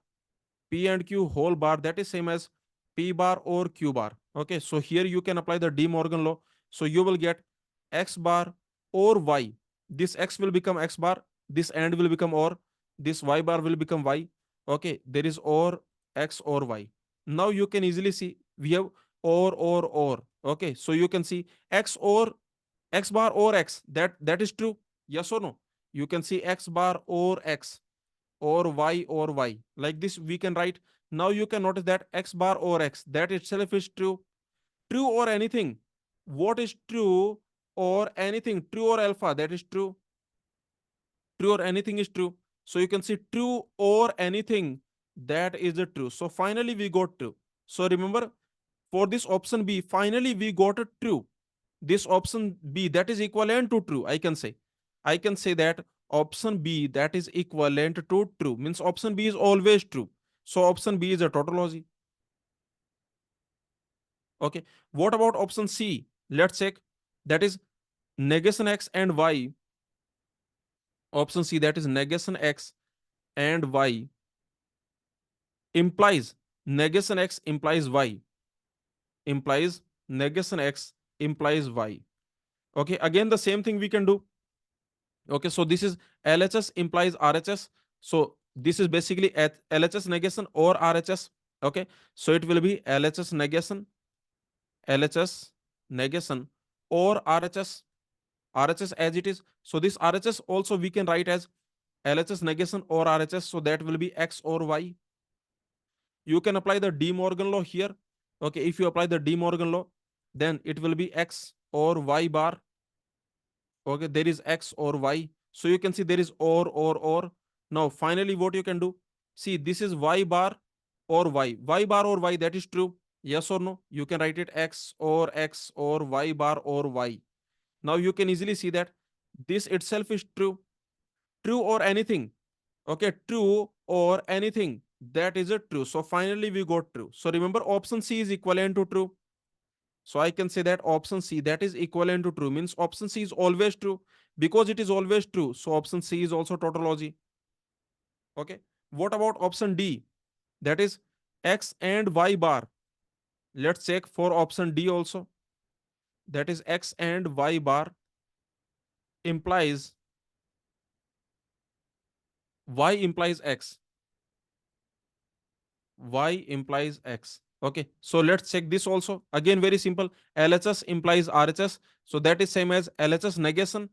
[SPEAKER 1] P and Q whole bar, that is same as P bar or Q bar. Okay, so here you can apply the De Morgan law. So you will get x bar or y. This x will become x bar, this and will become or, this y bar will become y. Okay, there is or x or y. Now you can easily see we have or. Okay, so you can see x or x bar or x, that is true. Yes or no? You can see x bar or x, or y, like this we can write. Now you can notice that x bar or x, that itself is true. True or anything. What is true or anything? True or alpha, that is true. True or anything is true. So you can see true or anything, that is the true. So finally we got true. So remember, for this option B, finally we got a true. This option B, that is equivalent to true, I can say that option B, that is equivalent to true, means option B is always true. So option B is a tautology. Okay, what about option C? Let's check. That is negation x and y. Option C, that is negation x and y implies, negation x implies y, implies negation x implies y. Okay, again the same thing we can do. Okay, so this is LHS implies RHS. So this is basically at LHS negation or RHS. Okay, so it will be LHS negation or RHS as it is. So this RHS also we can write as LHS negation or RHS. So that will be X or Y. You can apply the De Morgan law here. Okay, if you apply the De Morgan law, then it will be X or Y bar. Okay, there is x or y. So you can see there is or. Now finally what you can do? See, this is y bar or y. Y bar or y, that is true. Yes or no? You can write it x or y bar or y. Now you can easily see that this itself is true. True or anything. Okay, true or anything. That is a true. So finally we got true. So remember option C is equivalent to true. So I can say that option C that is equivalent to true means option C is always true because it is always true. So option C is also tautology. Okay. What about option D? That is X and Y bar. Let's check for option D also. That is X and Y bar implies Y implies X. Y implies X. Okay. So let's check this also. Again, very simple. LHS implies RHS. So that is same as LHS negation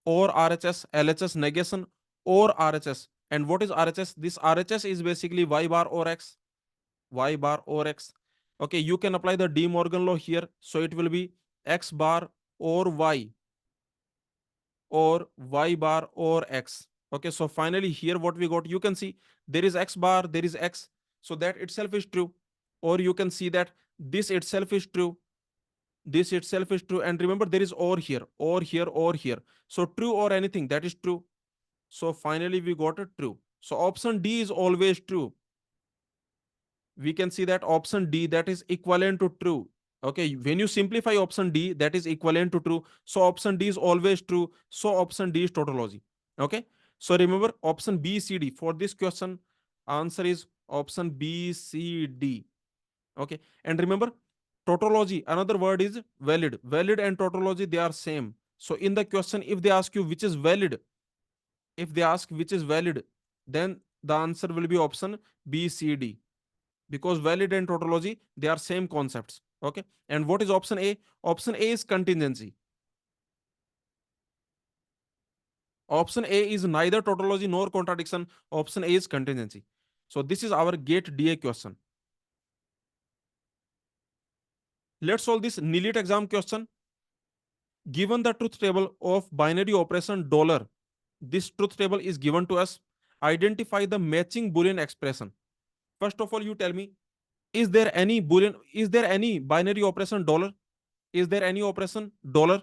[SPEAKER 1] or RHS, LHS negation or RHS. And what is RHS? This RHS is basically Y bar or X. Y bar or X. Okay, you can apply the De Morgan law here. So it will be X bar or Y or Y bar or X. Okay, so finally here what we got, you can see there is X bar, there is X. So that itself is true. Or you can see that this itself is true. This itself is true. And remember there is or here, or here, or here. So true or anything, that is true. So finally we got a true. So option D is always true. We can see that option D that is equivalent to true. Okay, when you simplify option D that is equivalent to true. So option D is always true. So option D is tautology. Okay. So remember option B, C, D. For this question, answer is option B, C, D. Okay. And remember tautology, another word is valid. Valid and tautology, they are same. So in the question, if they ask you which is valid, if they ask which is valid, then the answer will be option B, C, D, because valid and tautology they are same concepts. Okay. And what is option A? Option A is contingency. Option A is neither tautology nor contradiction. Option A is contingency. So this is our GATE DA question. Let's solve this NILIT exam question. Given the truth table of binary operation dollar, this truth table is given to us. Identify the matching boolean expression. First of all, you tell me, is there any boolean, is there any binary operation dollar? Is there any operation dollar?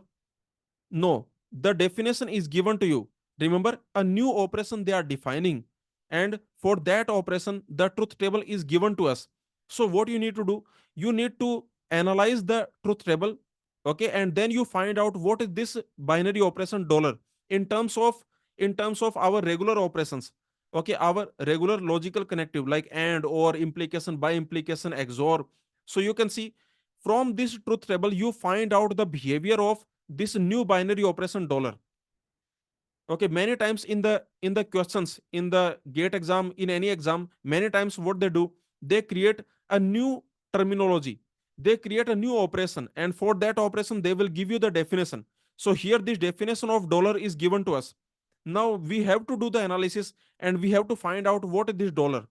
[SPEAKER 1] No, the definition is given to you. Remember, a new operation they are defining, and for that operation, the truth table is given to us. So, what you need to do, you need to analyze the truth table, okay, and then you find out what is this binary operation dollar in terms of our regular operations, okay, our regular logical connective like and, or, implication, by implication, XOR. So you can see from this truth table, you find out the behavior of this new binary operation dollar. Okay, many times in the questions in the GATE exam, in any exam, many times what they do, they create a new terminology, they create a new operation, and for that operation they will give you the definition. So here this definition of dollar is given to us. Now we have to do the analysis and we have to find out what is this dollar.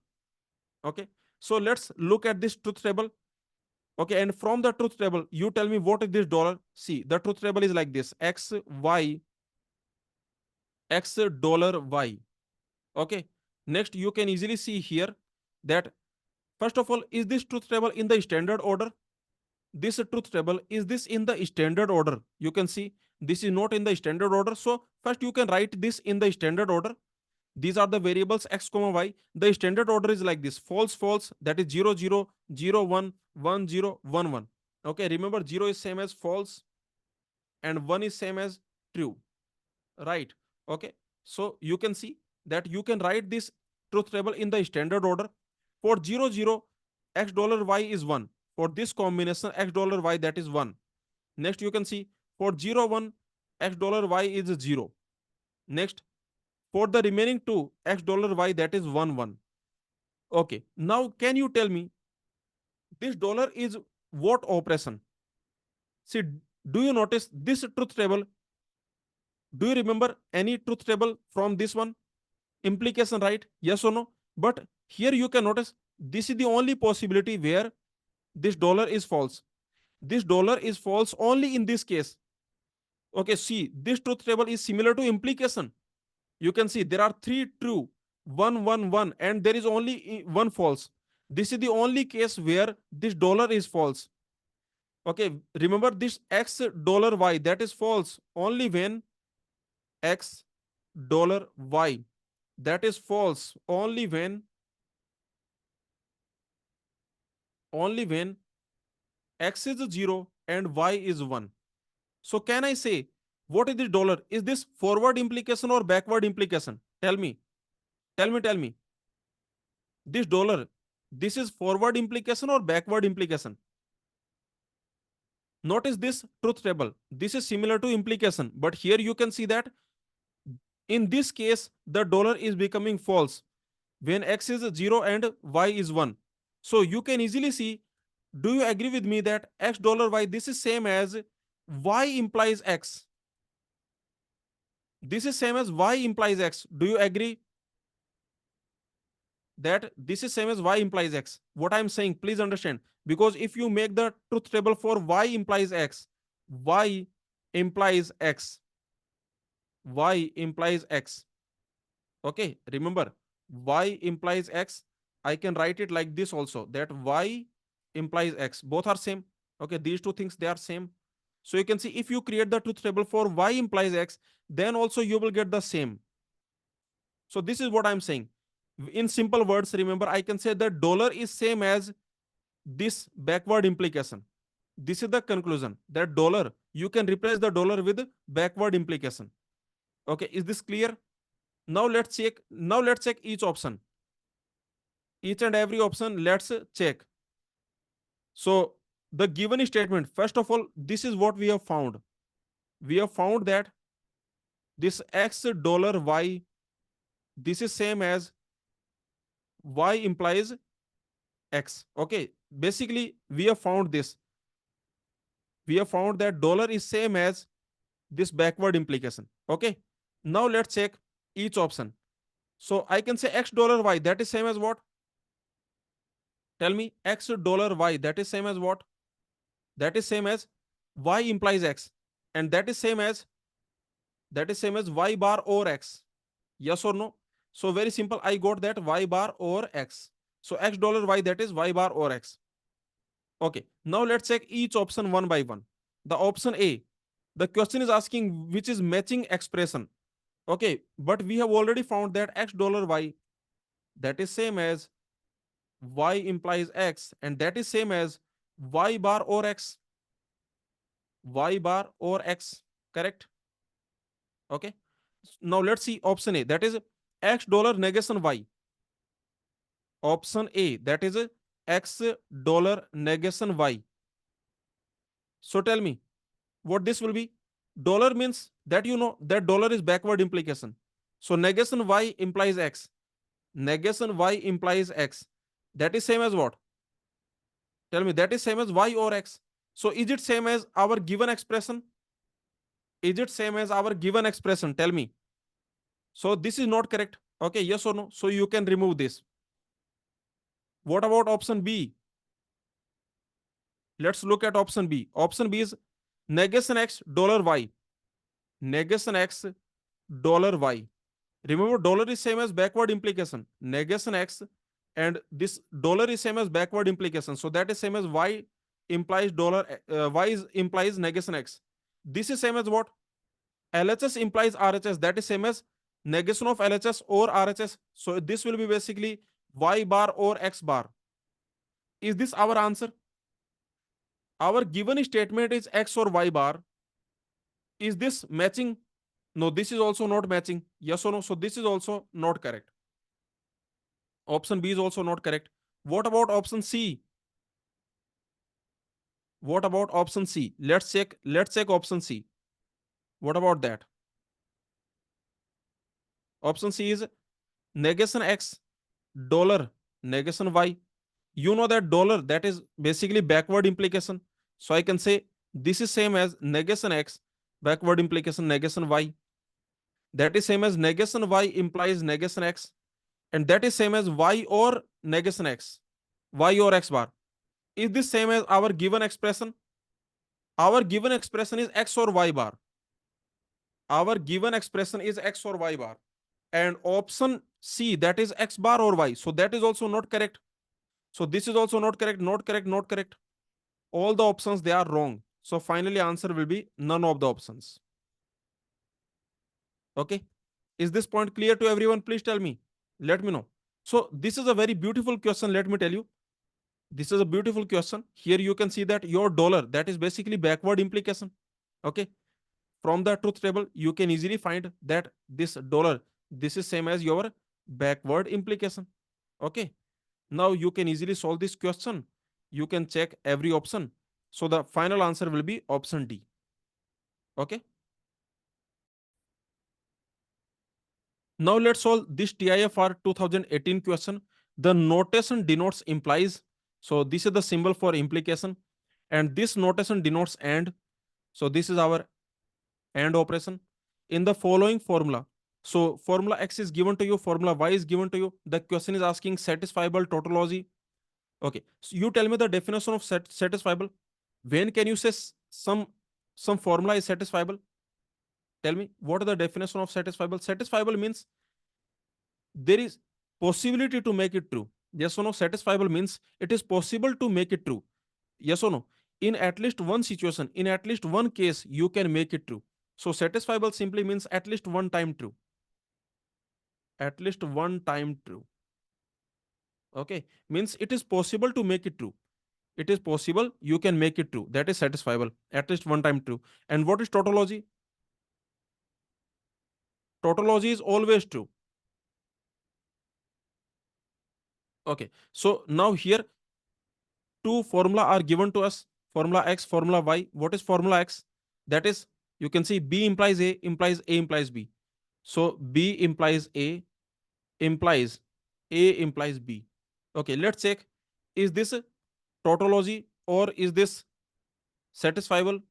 [SPEAKER 1] Okay, so let's look at this truth table. Okay, and from the truth table, you tell me what is this dollar. See, the truth table is like this: X, Y, X dollar Y. Okay. Next, you can easily see here that first of all, is this truth table in the standard order? This truth table, is this in the standard order? You can see this is not in the standard order. So first you can write this in the standard order. These are the variables X comma Y. The standard order is like this: false, false, that is 0, 0, 0, 1, 1, 0, 1, 1. Okay, remember 0 is same as false and 1 is same as true, right? Okay, so you can see that you can write this truth table in the standard order. For 0, 0, X dollar Y is 1. For this combination X dollar Y, that is 1. Next you can see for 0, 1, X dollar Y is 0. Next, for the remaining two X dollar Y, that is 1, 1. Okay, now can you tell me this dollar is what operation? See, do you notice this truth table? Do you remember any truth table from this one? Implication, right? Yes or no? But here you can notice this is the only possibility where this dollar is false. This dollar is false only in this case. Okay, see, this truth table is similar to implication. You can see there are three true. 1 1 1 and there is only one false. This is the only case where this dollar is false. Okay, remember this x dollar y, that is false only when x dollar y, that is false only when x is 0 and y is 1. So can I say what is this dollar? Is this forward implication or backward implication? Tell me. Tell me. This dollar, this is forward implication or backward implication? Notice this truth table. This is similar to implication, but here you can see that in this case, the dollar is becoming false when x is 0 and y is 1. So you can easily see, do you agree with me that x dollar y, this is same as y implies x? This is same as y implies x. Do you agree that this is same as y implies x? What I'm saying, please understand. Because if you make the truth table for y implies x, y implies x, y implies x. Okay, remember, y implies x. I can write it like this also, that y implies x. Both are same. Okay, these two things, they are same. So you can see if you create the truth table for y implies x, then also you will get the same. So this is what I'm saying. In simple words, remember, I can say that dollar is same as this backward implication. This is the conclusion, that dollar, you can replace the dollar with backward implication. Okay, is this clear? Now let's check. Now let's check each option. Each and every option, let's check. So the given statement, first of all, this is what we have found. We have found that this x dollar y, this is same as y implies x. Okay, basically we have found this. We have found that dollar is same as this backward implication. Okay, now let's check each option. So I can say x dollar y, that is same as what? Tell me, x dollar y, that is same as what? That is same as y implies x, and that is same as y bar over x. Yes or no? So very simple, I got that y bar over x. So x dollar y, that is y bar over x. Okay, now let's check each option one by one. The option A, the question is asking which is matching expression. Okay, but we have already found that x dollar y, that is same as y implies x, and that is same as y bar over x. Y bar over x, correct? Okay, now let's see option A, that is x dollar negation y. Option A, that is x dollar negation y. So tell me what this will be. Dollar means that you know that dollar is backward implication. So negation y implies x. Negation y implies x. That is same as what? Tell me, that is same as y or x. So is it same as our given expression? Is it same as our given expression? Tell me. So this is not correct. Okay, yes or no? So you can remove this. What about option B? Let's look at option B. Option B is negation x dollar y. Negation x dollar y. Remember, dollar is same as backward implication. Negation x and this dollar is same as backward implication. So that is same as y implies dollar, y implies negation x. This is same as what? LHS implies RHS. That is same as negation of LHS or RHS. So this will be basically y bar or x bar. Is this our answer? Our given statement is x or y bar. Is this matching? No, this is also not matching. Yes or no? So this is also not correct. Option B is also not correct. What about option C? What about option C? Let's check option C. What about that? Option C is negation x dollar negation y. You know that dollar, that is basically backward implication. So I can say this is same as negation x backward implication negation y. That is same as negation y implies negation x, and that is same as y or negation x, y or x bar. Is this same as our given expression? Our given expression is x or y bar. Our given expression is x or y bar. And option C, that is X bar or Y. So that is also not correct. So this is also not correct, not correct, not correct. All the options, they are wrong. So finally answer will be none of the options. Okay. Is this point clear to everyone? Please tell me. Let me know. So this is a very beautiful question. Let me tell you. This is a beautiful question. Here you can see that your dollar, that is basically backward implication. Okay. From the truth table, you can easily find that this dollar, this is same as your backward implication. Okay. Now you can easily solve this question. You can check every option. So the final answer will be option D. Okay. Now let's solve this TIFR 2018 question. The notation denotes implies. So this is the symbol for implication. And this notation denotes and. So this is our and operation in the following formula. So formula X is given to you, formula Y is given to you. The question is asking satisfiable tautology. Okay, so you tell me the definition of satisfiable. When can you say some formula is satisfiable? Tell me what is the definition of satisfiable. Satisfiable means there is possibility to make it true. Yes or no? Satisfiable means it is possible to make it true. Yes or no? In at least one situation, in at least one case, you can make it true. So satisfiable simply means at least one time true. At least one time true. Okay. Means it is possible to make it true. It is possible, you can make it true. That is satisfiable. At least one time true. And what is tautology? Tautology is always true. Okay. So now here two formula are given to us. Formula X, formula Y. What is formula X? That is, you can see B implies A implies B. So B implies A implies A implies B. Okay, let's check. Is this tautology or is this satisfiable?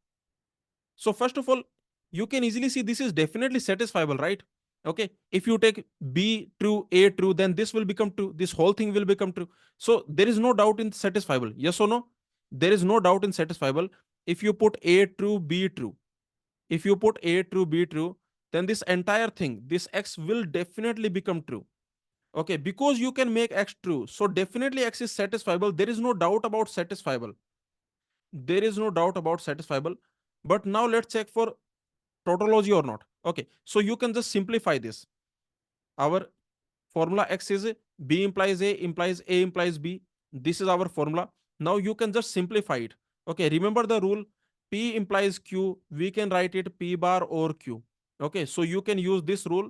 [SPEAKER 1] So first of all, you can easily see this is definitely satisfiable, right? Okay, if you take B true, A true, then this will become true. This whole thing will become true. So there is no doubt in satisfiable. Yes or no? There is no doubt in satisfiable. If you put A true, B true, if you put A true, B true, then this entire thing, this X will definitely become true. Okay, because you can make X true. So definitely X is satisfiable. There is no doubt about satisfiable. There is no doubt about satisfiable. But now let's check for tautology or not. Okay, so you can just simplify this. Our formula X is B implies A implies B. This is our formula. Now you can just simplify it. Okay, remember the rule P implies Q. We can write it P bar or Q. Okay, so you can use this rule.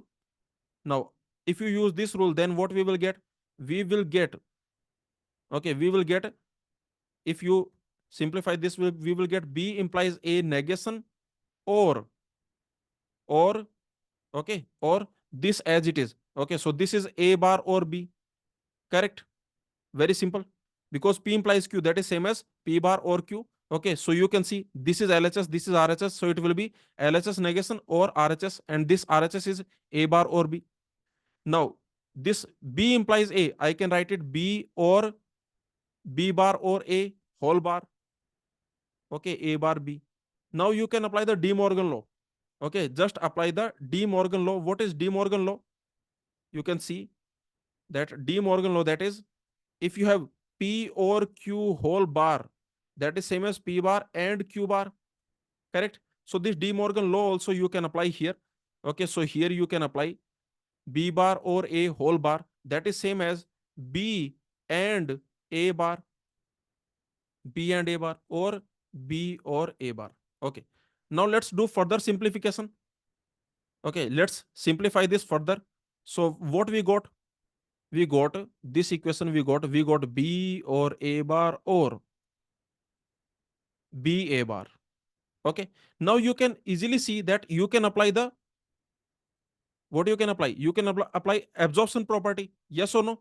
[SPEAKER 1] Now, if you use this rule, then what we will get? We will get, okay, we will get, if you simplify this, we will get B implies A negation or, or, okay, or this as it is. Okay, so this is A bar or B. Correct? Very simple. Because P implies Q, that is same as P bar or Q. Okay, so you can see this is LHS, this is RHS. So it will be LHS negation or RHS, and this RHS is A bar or B. Now, this B implies A. I can write it B or B bar or A whole bar. Okay, A bar B. Now you can apply the De Morgan law. Okay, just apply the De Morgan law. What is De Morgan law? You can see that De Morgan law, that is, if you have P or Q whole bar, that is same as P bar and Q bar. Correct? So this De Morgan law also you can apply here. Okay, so here you can apply B bar or A whole bar. That is same as B and A bar. B and A bar or B or A bar. Okay. Now let's do further simplification. Okay, let's simplify this further. So what we got? We got this equation, we got B or A bar or B A bar. Okay. Now you can easily see that you can apply the, what you can apply? You can apply absorption property. Yes or no?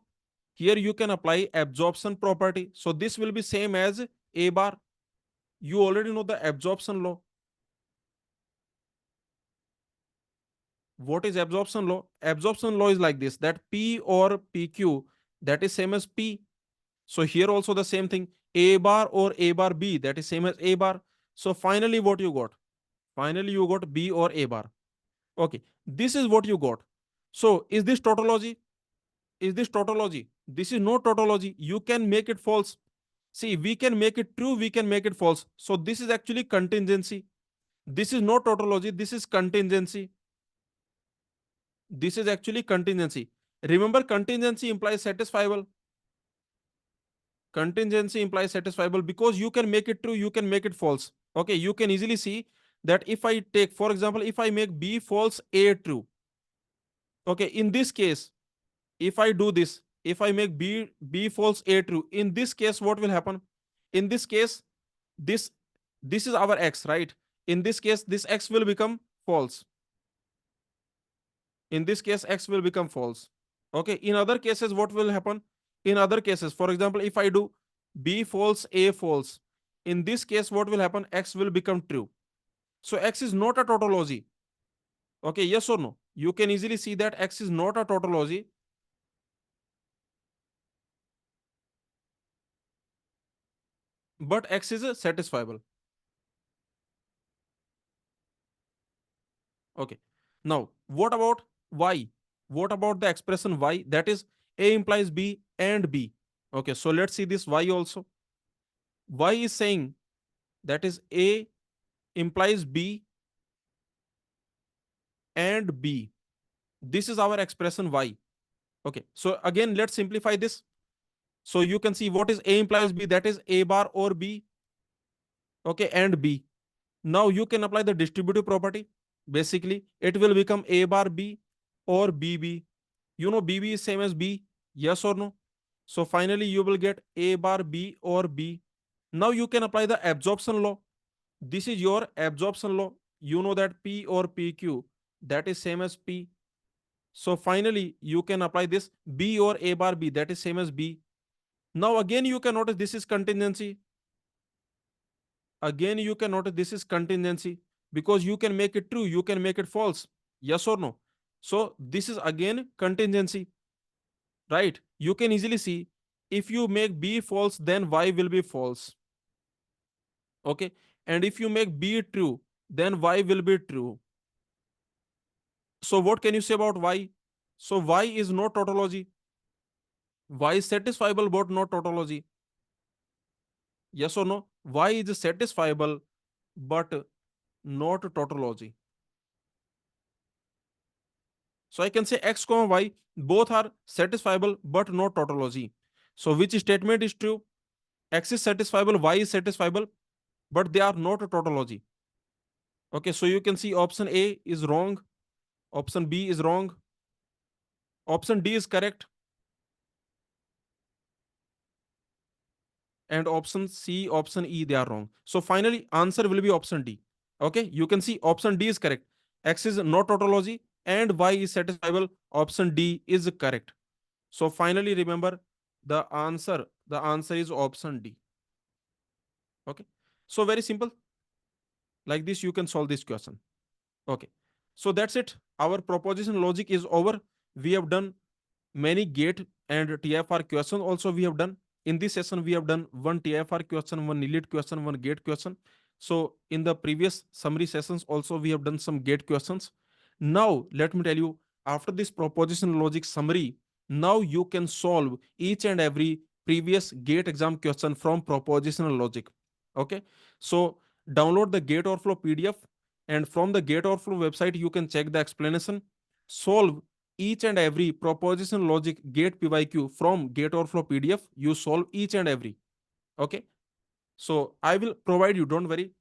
[SPEAKER 1] Here you can apply absorption property. So this will be same as A bar. You already know the absorption law. What is absorption law? Absorption law is like this, that P or PQ, that is same as P. So here also the same thing, A bar or A bar B, that is same as A bar. So finally what you got? Finally you got B or A bar. Okay, this is what you got. So is this tautology? Is this tautology? This is no tautology. You can make it false. See, we can make it true, we can make it false. So this is actually contingency. This is no tautology, this is contingency. This is actually contingency. Remember, contingency implies satisfiable. Contingency implies satisfiable because you can make it true, you can make it false. Okay, you can easily see that if I take, for example, if I make B false, A true. Okay, in this case, if I do this, if I make B false, A true, in this case, what will happen? In this case, this this is our X, right? In this case, this X will become false. In this case, X will become false. Okay, in other cases, what will happen? In other cases, for example, if I do B false, A false, in this case, what will happen? X will become true. So X is not a tautology. Okay, yes or no? You can easily see that X is not a tautology, but X is a satisfiable. Okay. Now, what about Y? What about the expression Y? That is A implies B and B. Okay, so let's see this Y also. Y is saying that is A implies B and B. This is our expression Y. Okay, so again, let's simplify this. So you can see what is A implies B, that is A bar or B. Okay, and B. Now you can apply the distributive property. Basically, it will become A bar B or BB. You know BB is same as B, yes or no? So finally you will get A bar B or B. Now you can apply the absorption law. This is your absorption law. You know that P or PQ, that is same as P. So finally you can apply this B or A bar B, that is same as B. Now again you can notice this is contingency. Again you can notice this is contingency because you can make it true, you can make it false. Yes or no? So this is again contingency, right? You can easily see if you make B false, then Y will be false. Okay. And if you make B true, then Y will be true. So what can you say about Y? So Y is not tautology. Y is satisfiable but not tautology. Yes or no? Y is satisfiable but not tautology. So I can say X comma Y both are satisfiable but not tautology. So which statement is true? X is satisfiable, Y is satisfiable, but they are not a tautology. Okay, so you can see option A is wrong, option B is wrong, option D is correct, and option C, option E, they are wrong. So finally, answer will be option D. Okay, you can see option D is correct. X is not tautology and Y is satisfiable. Option D is correct. So finally, remember the answer is option D. Okay, so very simple. Like this, you can solve this question. Okay, so that's it. Our proposition logic is over. We have done many gate and TFR question also we have done. In this session, we have done one TFR question, one NILIT question, one gate question. So in the previous summary sessions also we have done some gate questions. Now let me tell you, after this proposition logic summary, now you can solve each and every previous gate exam question from propositional logic. Okay, so download the Gate Overflow PDF, and from the Gate Overflow website you can check the explanation, solve each and every proposition logic gate PYQ from Gate Overflow PDF. You solve each and every. Okay, so I will provide you, don't worry,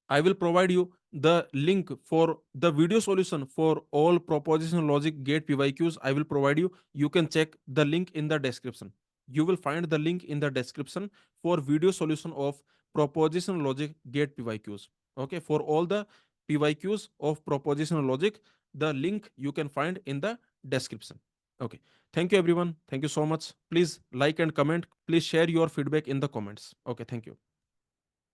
[SPEAKER 1] I will provide you the link for the video solution for all proposition logic gate PYQs. I will provide you. You can check the link in the description. You will find the link in the description for video solution of proposition logic gate PYQs. Okay, for all the PYQs of proposition logic, the link you can find in the description. Okay, thank you everyone. Thank you so much. Please like and comment. Please share your feedback in the comments. Okay, thank you.